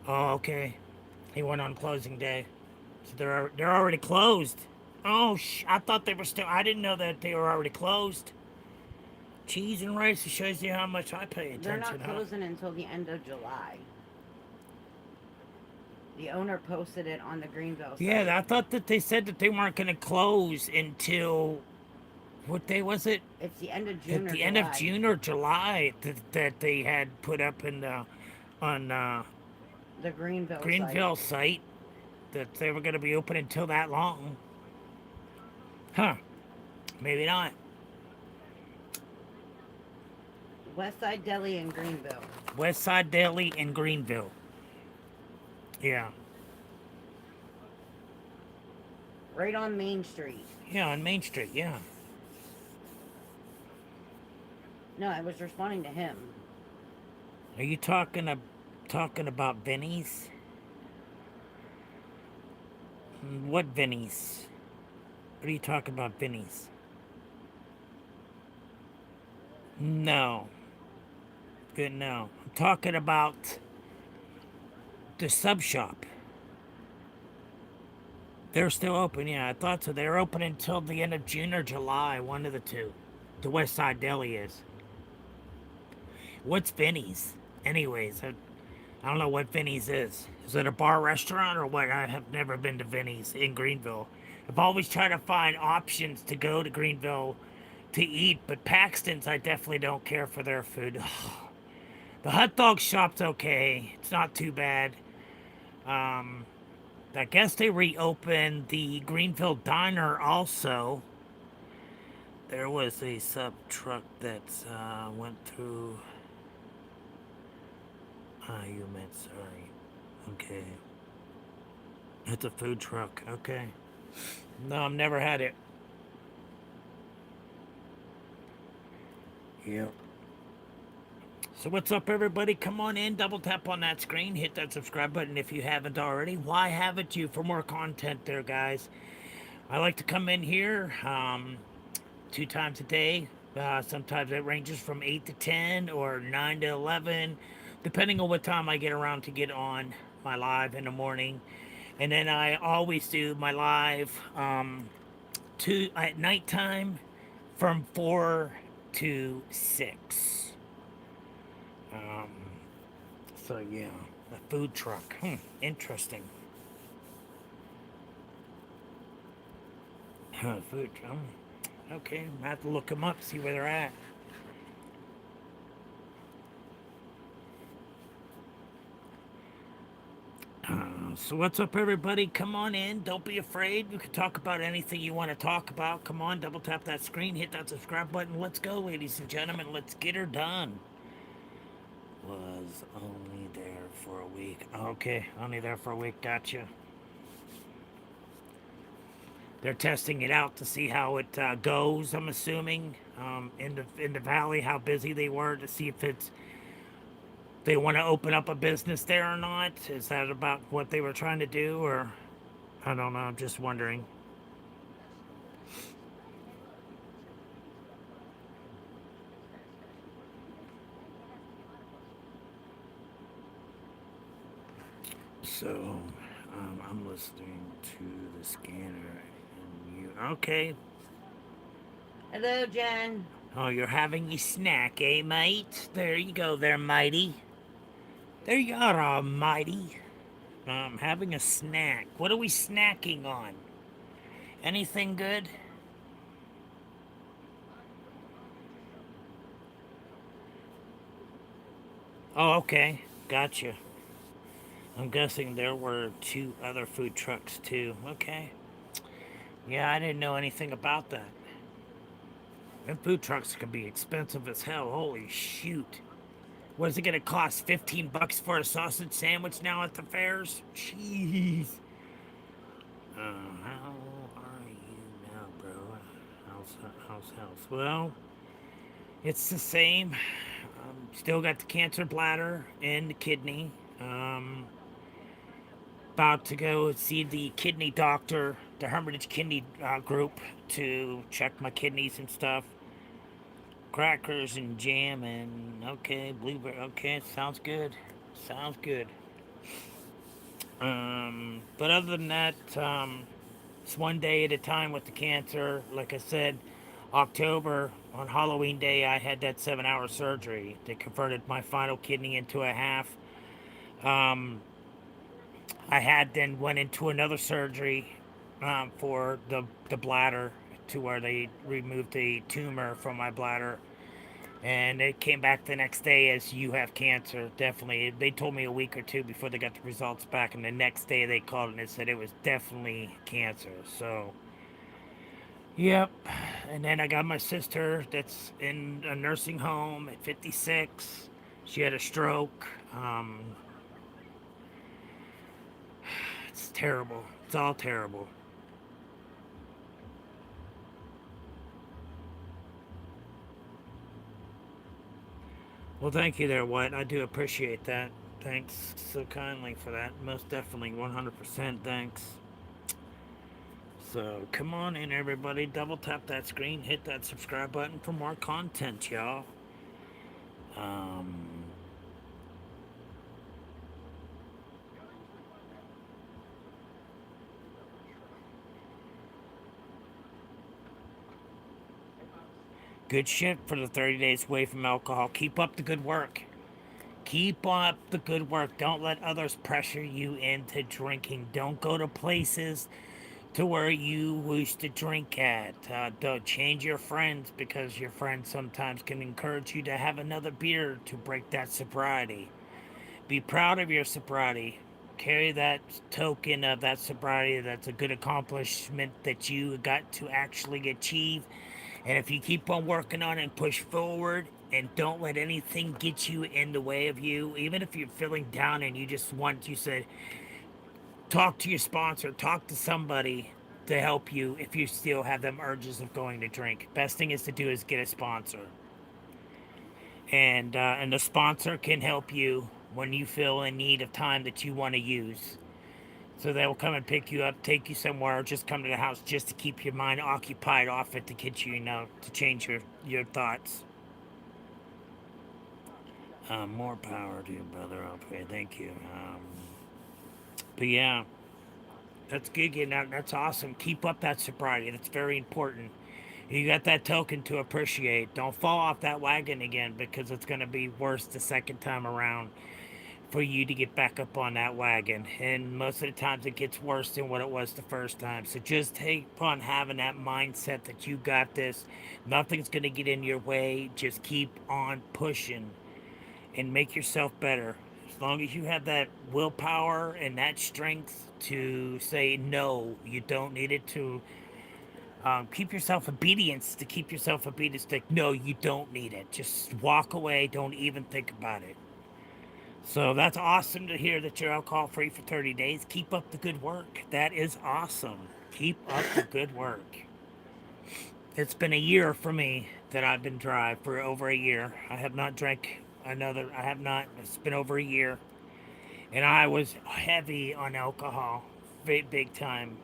Oh, okay. He went on closing day. So they're already closed. Oh, I thought they were still. I didn't know that they were already closed. Cheese and rice. It shows you how much I pay They're not attention, huh? closing until the end of July. The owner posted it on the Greenville site. Yeah, I thought that they said that they weren't going to close until what day was it? It's the end of June At or the end of July. June or July that they had put up in the on The Greenville site. Greenville site that they were going to be open until that long. Huh? Maybe not. Westside Deli in Greenville. West Side Deli in Greenville. Yeah. Right on Main Street. Yeah, on Main Street. Yeah. No, I was responding to him. Are you talking about Vinny's? What Vinny's? What are you talking about, Vinny's? No. Good, no. I'm talking about the sub shop. They're still open, yeah. I thought so. They're open until the end of June or July, one of the two. The West Side Deli is. What's Vinny's? Anyways, I don't know what Vinny's is. Is it a bar restaurant or what? I have never been to Vinny's in Greenville. I've always tried to find options to go to Greenville to eat, but Paxton's, I definitely don't care for their food. The hot dog shop's okay. It's not too bad. Um, I guess they reopened the Greenville Diner also. There was a sub truck that went through. Ah, you meant sorry. Okay. It's a food truck. Okay. No, I've never had it. Yep. So what's up, everybody? Come on in, double tap on that screen, hit that subscribe button if you haven't already. Why haven't you? For more content there, guys. I like to come in here 2 times a day. Sometimes it ranges from 8 to 10 or 9 to 11, depending on what time I get around to get on my live in the morning. And then I always do my live at nighttime from 4 to 6. Um, so yeah, a food truck. Interesting. Food truck. Okay, I have to look them up, see where they're at. So what's up, everybody? Come on in. Don't be afraid. You can talk about anything you want to talk about. Come on, double tap that screen, hit that subscribe button. Let's go, ladies and gentlemen. Let's get her done. Was only there for a week. Okay, only there for a week. Gotcha. They're testing it out to see how it goes. I'm assuming in the valley, how busy they were to see if it's they want to open up a business there or not. Is that about what they were trying to do, or I don't know. I'm just wondering. So, I'm listening to the scanner, and you okay? Hello, Jen. Oh, you're having a snack, eh, mate? There you go, there, mighty. There you are, mighty. Having a snack. What are we snacking on? Anything good? Oh, okay, gotcha. I'm guessing there were two other food trucks too. Okay. Yeah, I didn't know anything about that. And food trucks can be expensive as hell. Holy shoot. What is it gonna cost? 15 bucks for a sausage sandwich now at the fairs? Jeez. How are you now, bro? How's. Well, it's the same. Still got the cancer bladder and the kidney. About to go see the kidney doctor, the Hermitage Kidney Group, to check my kidneys and stuff. Crackers and jam and okay, blueberry. Okay, sounds good. Sounds good. But other than that, it's one day at a time with the cancer. Like I said, October on Halloween Day, I had that 7-hour surgery that converted my final kidney into a half. Um, I had then went into another surgery for the bladder to where they removed a tumor from my bladder, and it came back the next day as you have cancer. Definitely, they told me a week or two before they got the results back, and the next day they called and they said it was definitely cancer. So, yep. And then I got my sister that's in a nursing home at 56. She had a stroke. It's terrible. It's all terrible. Well, thank you there, White. I do appreciate that. Thanks so kindly for that. Most definitely, 100% thanks. So, come on in, everybody. Double tap that screen, hit that subscribe button for more content, y'all. Um, Good shit for the 30 days away from alcohol. Keep up the good work. Keep up the good work. Don't let others pressure you into drinking. Don't go to places to where you used to drink at. Don't change your friends because your friends sometimes can encourage you to have another beer to break that sobriety. Be proud of your sobriety. Carry that token of that sobriety. That's a good accomplishment that you got to actually achieve. And if you keep on working on it and push forward and don't let anything get you in the way of you, even if you're feeling down and you just want, you said, talk to your sponsor, talk to somebody to help you if you still have them urges of going to drink. Best thing is to do is get a sponsor, and the sponsor can help you when you feel in need of time that you want to use. So they will come and pick you up, take you somewhere, or just come to the house just to keep your mind occupied off it to get you, to change your thoughts. More power to you, brother. Okay, thank you. But yeah, that's good. That's awesome. Keep up that sobriety. That's very important. You got that token to appreciate. Don't fall off that wagon again because it's going to be worse the second time around for you to get back up on that wagon. And most of the times it gets worse than what it was the first time. So just take on having that mindset that you got this. Nothing's going to get in your way. Just keep on pushing and make yourself better. As long as you have that willpower and that strength to say no, you don't need it to keep yourself obedience to keep yourself obedience. Like, no, you don't need it. Just walk away. Don't even think about it. So that's awesome to hear that you're alcohol free for 30 days. Keep up the good work. That is awesome. Keep up the good work. It's been a year for me that I've been dry for over a year. I have not drank another. I have not. It's been over a year, and I was heavy on alcohol, big time.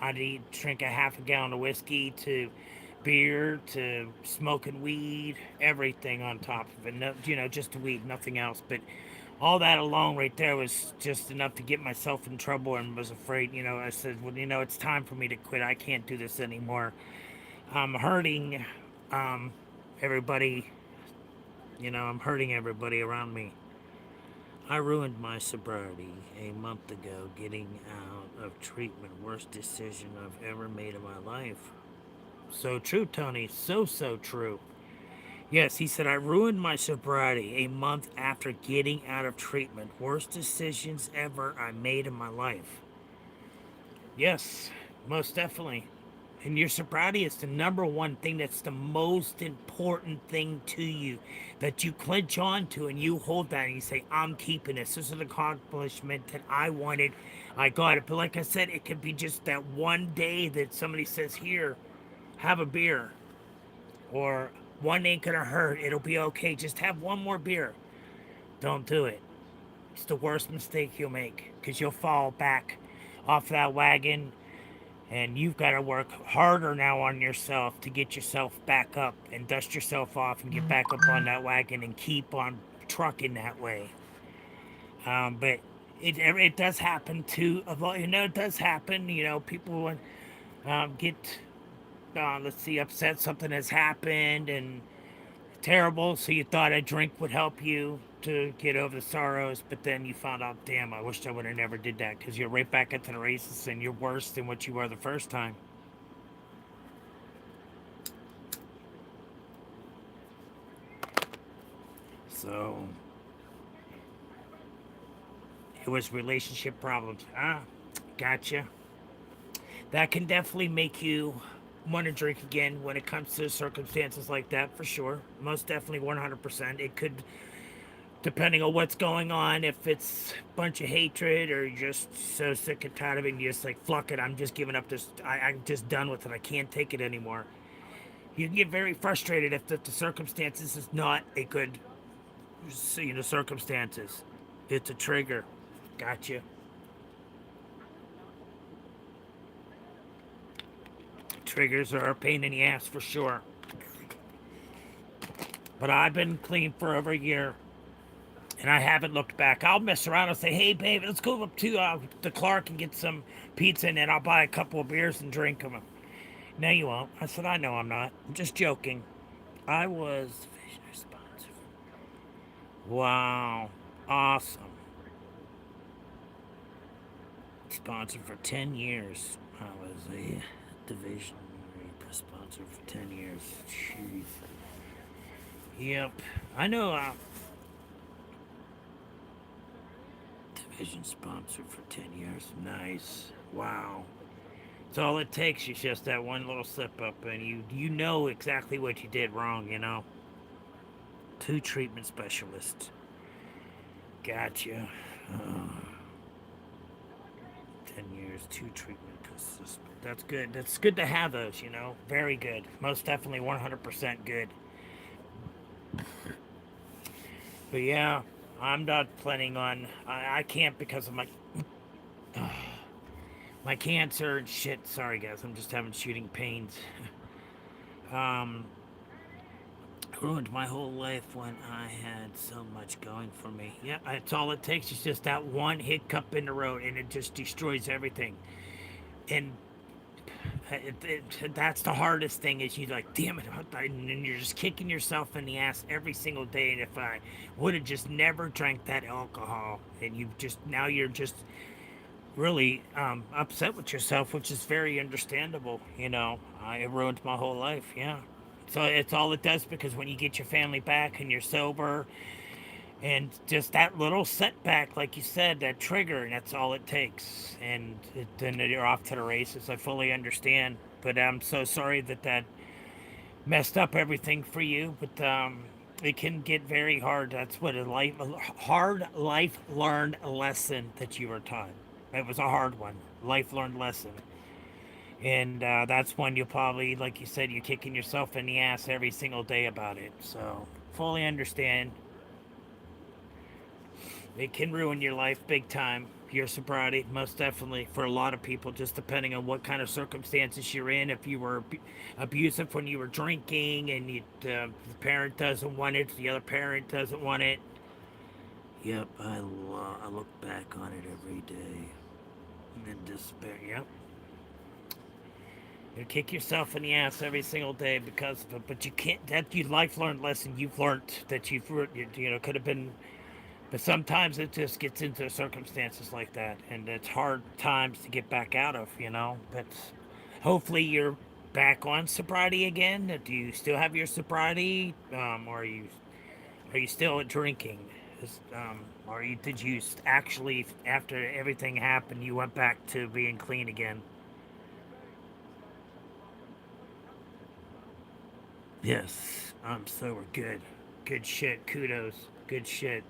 I'd drink a half a gallon of whiskey to beer to smoking weed, everything on top of it. No, just weed, nothing else. But all that alone right there was just enough to get myself in trouble and was afraid. I said, well, it's time for me to quit. I can't do this anymore. I'm hurting everybody. I'm hurting everybody around me. I ruined my sobriety a month ago getting out of treatment. Worst decision I've ever made in my life. So true, Tony. So true. Yes, he said, I ruined my sobriety a month after getting out of treatment. Worst decisions ever I made in my life. Yes, most definitely. And your sobriety is the number one thing that's the most important thing to you that you clench on to and you hold that and you say, I'm keeping this. This is an accomplishment that I wanted. I got it. But like I said, it could be just that one day that somebody says, here, have a beer. Or one ain't gonna hurt. It'll be okay. Just have one more beer. Don't do it. It's the worst mistake you'll make because you'll fall back off that wagon and you've got to work harder now on yourself to get yourself back up and dust yourself off and get back up on that wagon and keep on trucking that way. But it does happen to, it does happen. People get, let's see, upset something has happened and terrible, so you thought a drink would help you to get over the sorrows, but then you found out, damn, I wished I would have never did that because you're right back into the races and you're worse than what you were the first time. So it was relationship problems. Gotcha. That can definitely make you want to drink again when it comes to circumstances like that, for sure. Most definitely 100%. It could, depending on what's going on, if it's a bunch of hatred or you're just so sick and tired of it and you're just like, fuck it, I'm just giving up this, I'm just done with it, I can't take it anymore. You can get very frustrated if the circumstances is not a good, circumstances. It's a trigger. Gotcha. Triggers are a pain in the ass for sure. But I've been clean for over a year and I haven't looked back. I'll mess around and say, hey, babe, let's go up to the Clark and get some pizza and then I'll buy a couple of beers and drink them. No, you won't. I said, I know I'm not. I'm just joking. I was visionary sponsor. Wow. Awesome. Sponsored for 10 years. I was a division sponsor for 10 years. Jeez. Yep. I know. Division sponsor for 10 years. Nice. Wow. It's all it takes is just that one little slip up, and you know exactly what you did wrong. Two treatment specialists. Gotcha. Uh, 10 years, two treatment specialists. That's good. That's good to have those. Very good. Most definitely 100% good. But yeah, I'm not planning on. I can't because of my cancer and shit. Sorry, guys. I'm just having shooting pains. um, ruined my whole life when I had so much going for me. Yeah, it's all it takes is just that one hiccup in the road, and it just destroys everything. And that's the hardest thing is you're like, damn it, and you're just kicking yourself in the ass every single day. And if I would have just never drank that alcohol, and you're just really upset with yourself, which is very understandable. It ruined my whole life. Yeah. So it's all it does because when you get your family back and you're sober And just that little setback, like you said, that trigger, and that's all it takes. And then you're off to the races. I fully understand. But I'm so sorry that that messed up everything for you. But it can get very hard. That's what a hard life learned lesson that you were taught. It was a hard one, life learned lesson. And that's one you'll probably, like you said, you're kicking yourself in the ass every single day about it. So fully understand. It can ruin your life big time. Your sobriety, most definitely, for a lot of people, just depending on what kind of circumstances you're in. If you were abusive when you were drinking and the parent doesn't want it, the other parent doesn't want it. Yep, I look back on it every day in despair. Yep, you kick yourself in the ass every single day because of it, but you can't. That you life learned lesson you've learned that could have been. But sometimes it just gets into circumstances like that, and it's hard times to get back out of, But hopefully you're back on sobriety again. Do you still have your sobriety, or are you still drinking? Or did you actually, after everything happened, you went back to being clean again? Yes, I'm sober. Good, good shit. Kudos. Good shit.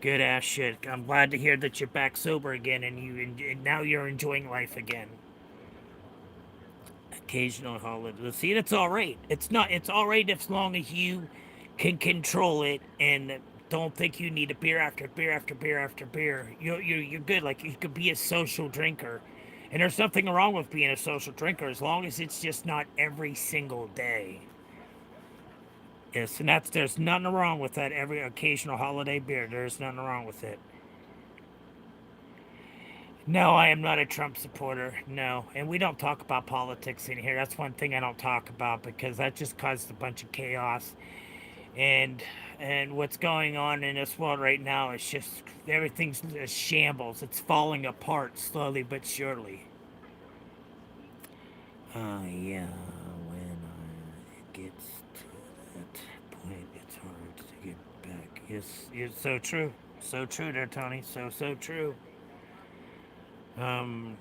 Good ass shit. I'm glad to hear that you're back sober again and now you're enjoying life again. Occasional holiday. See, that's all right. It's not. It's all right as long as you can control it and don't think you need a beer after beer after beer after beer. You're good. Like you could be a social drinker, and there's nothing wrong with being a social drinker as long as it's just not every single day. Yes, and there's nothing wrong with that. Every occasional holiday beer, there's nothing wrong with it. No, I am not a Trump supporter. No. And we don't talk about politics in here. That's one thing I don't talk about because that just caused a bunch of chaos. And what's going on in this world right now is just everything's a shambles. It's falling apart slowly but surely. Yeah, when it gets to that point, it's hard to get back. Yes, it's so true. So true there, Tony. So true. Um,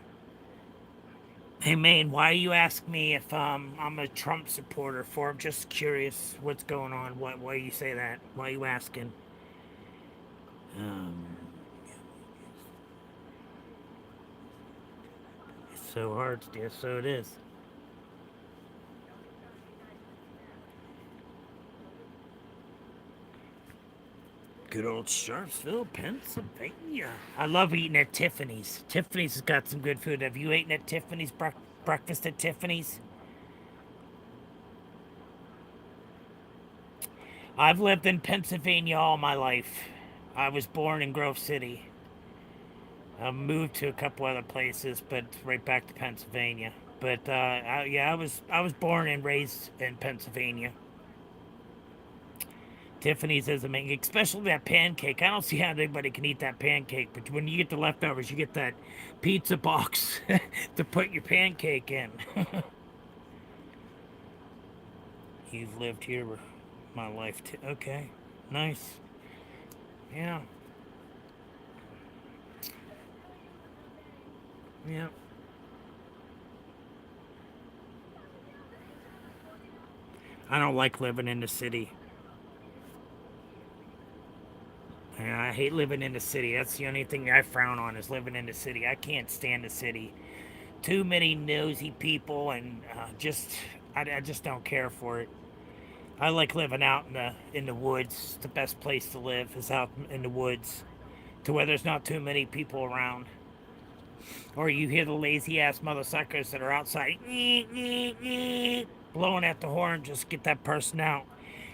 Hey man, why you ask me if I'm a Trump supporter for? I'm just curious what's going on. Why you say that? Why you asking? Um, it's so hard. Yeah, so it is. Good old Sharpsville, Pennsylvania. I love eating at Tiffany's. Tiffany's has got some good food. Have you eaten at Tiffany's? Breakfast at Tiffany's? I've lived in Pennsylvania all my life. I was born in Grove City. I moved to a couple other places, but right back to Pennsylvania. But yeah, I was born and raised in Pennsylvania. Tiffany's is amazing, especially that pancake. I don't see how anybody can eat that pancake, but when you get the leftovers, you get that pizza box to put your pancake in. You've lived here my life too. Okay, nice. Yeah, yeah. I don't like living in the city. Yeah, I hate living in the city. That's the only thing I frown on is living in the city. I can't stand the city. Too many nosy people, and I just don't care for it. I like living out in the woods. The best place to live is out in the woods, to where there's not too many people around. Or you hear the lazy ass mother suckers that are outside blowing at the horn. Just get that person out.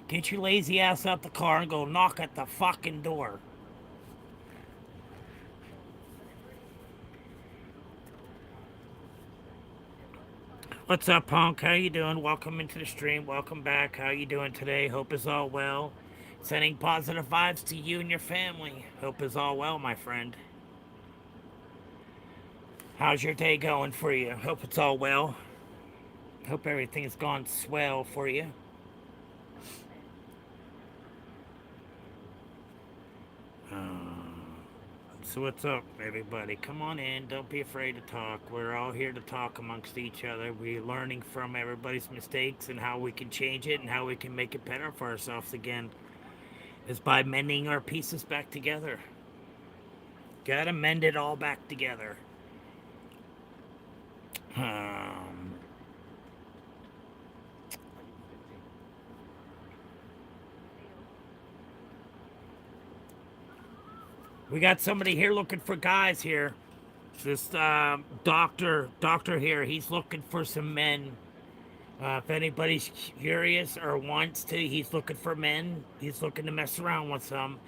Get your lazy ass out the car and go knock at the fucking door. What's up, punk? How you doing? Welcome into the stream. Welcome back. How you doing today? Hope is all well. Sending positive vibes to you and your family. Hope is all well, my friend. How's your day going for you? Hope it's all well. Hope everything's gone swell for you. So what's up, everybody? Come on in. Don't be afraid to talk. We're all here to talk amongst each other. We're learning from everybody's mistakes and how we can change it and how we can make it better for ourselves again. Is by mending our pieces back together. Gotta mend it all back together. Um, we got somebody here looking for guys here. This doctor here, he's looking for some men. If anybody's curious or wants to, he's looking for men. He's looking to mess around with some.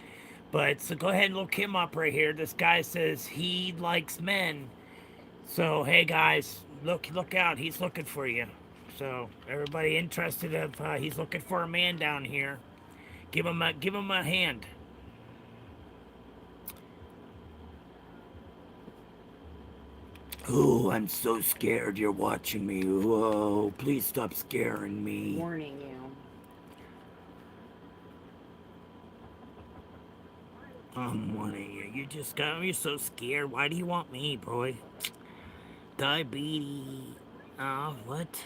But so go ahead and look him up right here. This guy says he likes men. So hey guys, look out. He's looking for you. So everybody interested if he's looking for a man down here, give him a hand. Oh, I'm so scared you're watching me. Whoa, please stop scaring me. Warning you. I'm wanting you. You just got me so scared. Why do you want me, boy? Diabetes. What?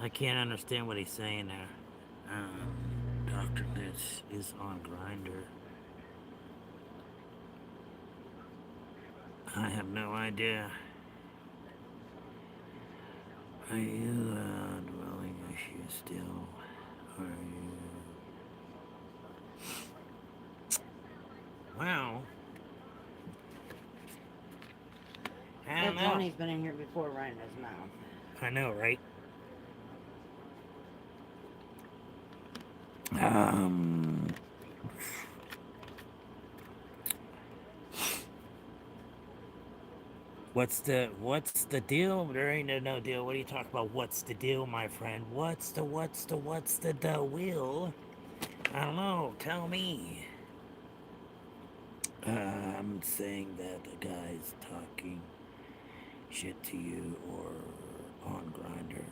I can't understand what he's saying there. Dr. This is on Grinder. I have no idea. Are you dwelling issue still? Are you? Well, I don't That know. Tony's been in here before running his mouth. I know, right? Um, what's the deal? There ain't no deal. What are you talking about? What's the deal, my friend? What's the will? I don't know. Tell me. I'm saying that the guy's talking shit to you or on Grinder.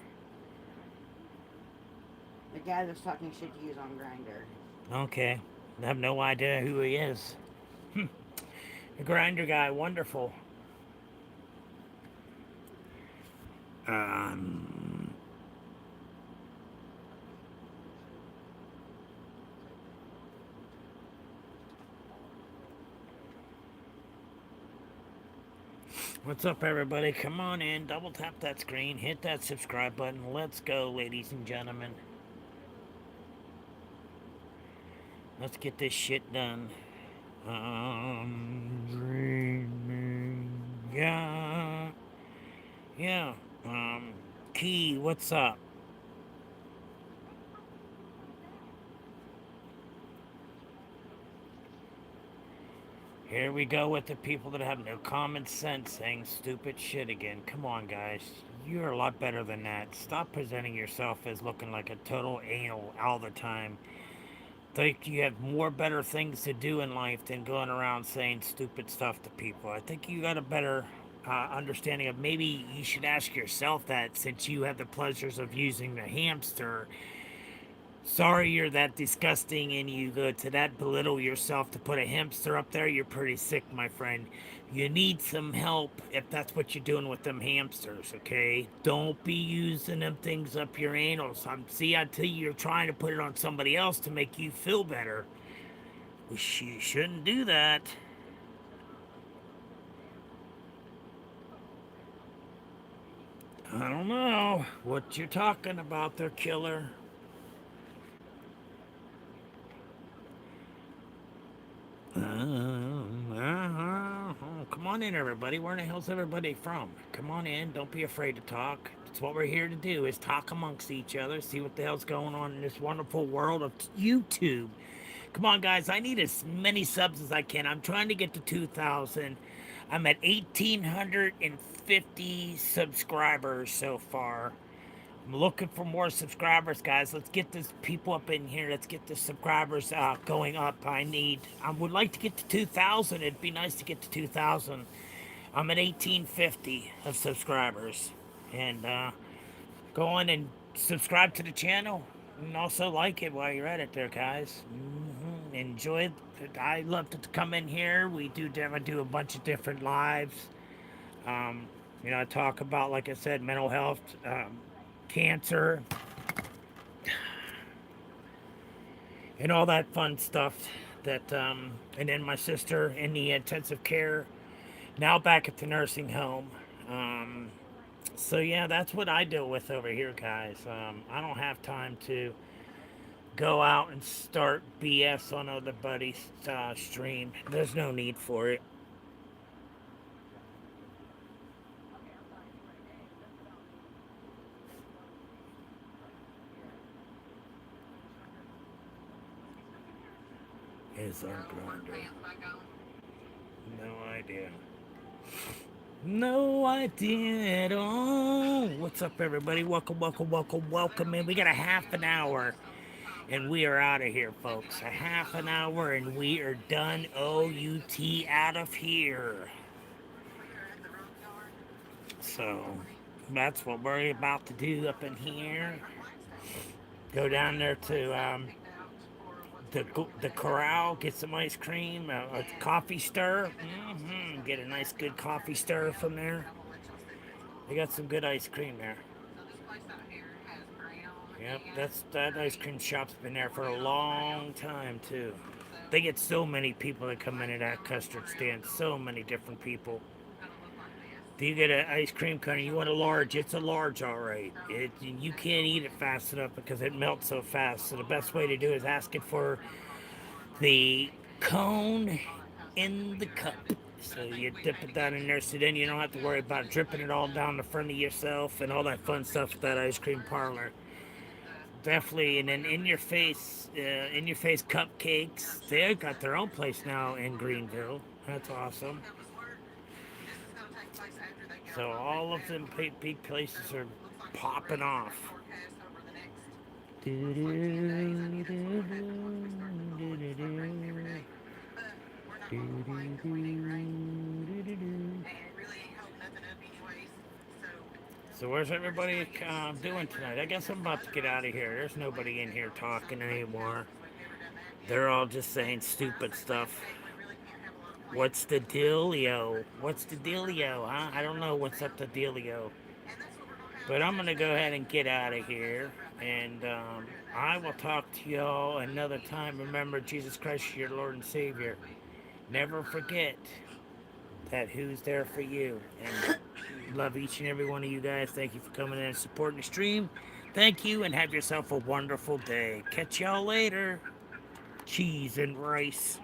The guy that's talking shit to you is on Grinder. Okay. I have no idea who he is. The Grinder guy, wonderful. Um, what's up, everybody? Come on in, double tap that screen, hit that subscribe button. Let's go, ladies and gentlemen. Let's get this shit done. Dreaming. Yeah. Yeah. Key, what's up? Here we go with the people that have no common sense saying stupid shit again. Come on, guys. You're a lot better than that. Stop presenting yourself as looking like a total anal all the time. Think you have more better things to do in life than going around saying stupid stuff to people. I think you got a better understanding of maybe you should ask yourself that since you have the pleasures of using the hamster. Sorry you're that disgusting and you go to that belittle yourself to put a hamster up there. You're pretty sick, my friend. You need some help if that's what you're doing with them hamsters, okay? Don't be using them things up your anals. See, I tell you, you're trying to put it on somebody else to make you feel better. You shouldn't do that. I don't know what you're talking about there, killer. Come on in, everybody. Where in the hell's everybody from? Come on in. Don't be afraid to talk. That's what we're here to do, is talk amongst each other, see what the hell's going on in this wonderful world of YouTube. Come on, guys. I need as many subs as I can. I'm trying to get to 2,000. I'm at 1,850 subscribers so far. I'm looking for more subscribers, guys. Let's get this people up in here. Let's get the subscribers going up. I would like to get to 2,000. It'd be nice to get to 2,000. I'm at 1,850 of subscribers. And go on and subscribe to the channel. And also like it while you're at it there, guys. enjoy. I love to come in here. I do a bunch of different lives. Um, I talk about, like I said, mental health, cancer, and all that fun stuff. And then my sister in the intensive care, now back at the nursing home. Um, so yeah, that's what I deal with over here, guys. I don't have time to go out and start BS on other buddies' stream. There's no need for it. Is our grinder? No idea. No idea at all. What's up, everybody? Welcome, welcome, welcome, welcome in. We got a half an hour and we are out of here, folks. A half an hour and we are done. OUT out of here. So that's what we're about to do up in here. Go down there to the corral, get some ice cream, a coffee stir. Get a nice good coffee stir from there. They got some good ice cream there. Yep, that ice cream shop's been there for a long time too. They get so many people that come into that custard stand. So many different people. Do you get an ice cream cone? You want a large? It's a large, all right. You can't eat it fast enough because it melts so fast. So the best way to do is ask it for the cone in the cup. So you dip it down in there, so then you don't have to worry about dripping it all down the front of yourself and all that fun stuff with that ice cream parlor. Definitely, and then in your face cupcakes. They got their own place now in Greenville. That's awesome. So all of them big places are popping off. So where's everybody doing tonight? I guess I'm about to get out of here. There's nobody in here talking anymore. They're all just saying stupid stuff. What's the dealio? What's the dealio, huh? I don't know what's up the dealio. But I'm going to go ahead and get out of here. And I will talk to y'all another time. Remember, Jesus Christ, your Lord and Savior. Never forget that who's there for you. And love each and every one of you guys. Thank you for coming in and supporting the stream. Thank you, and have yourself a wonderful day. Catch y'all later. Cheese and rice.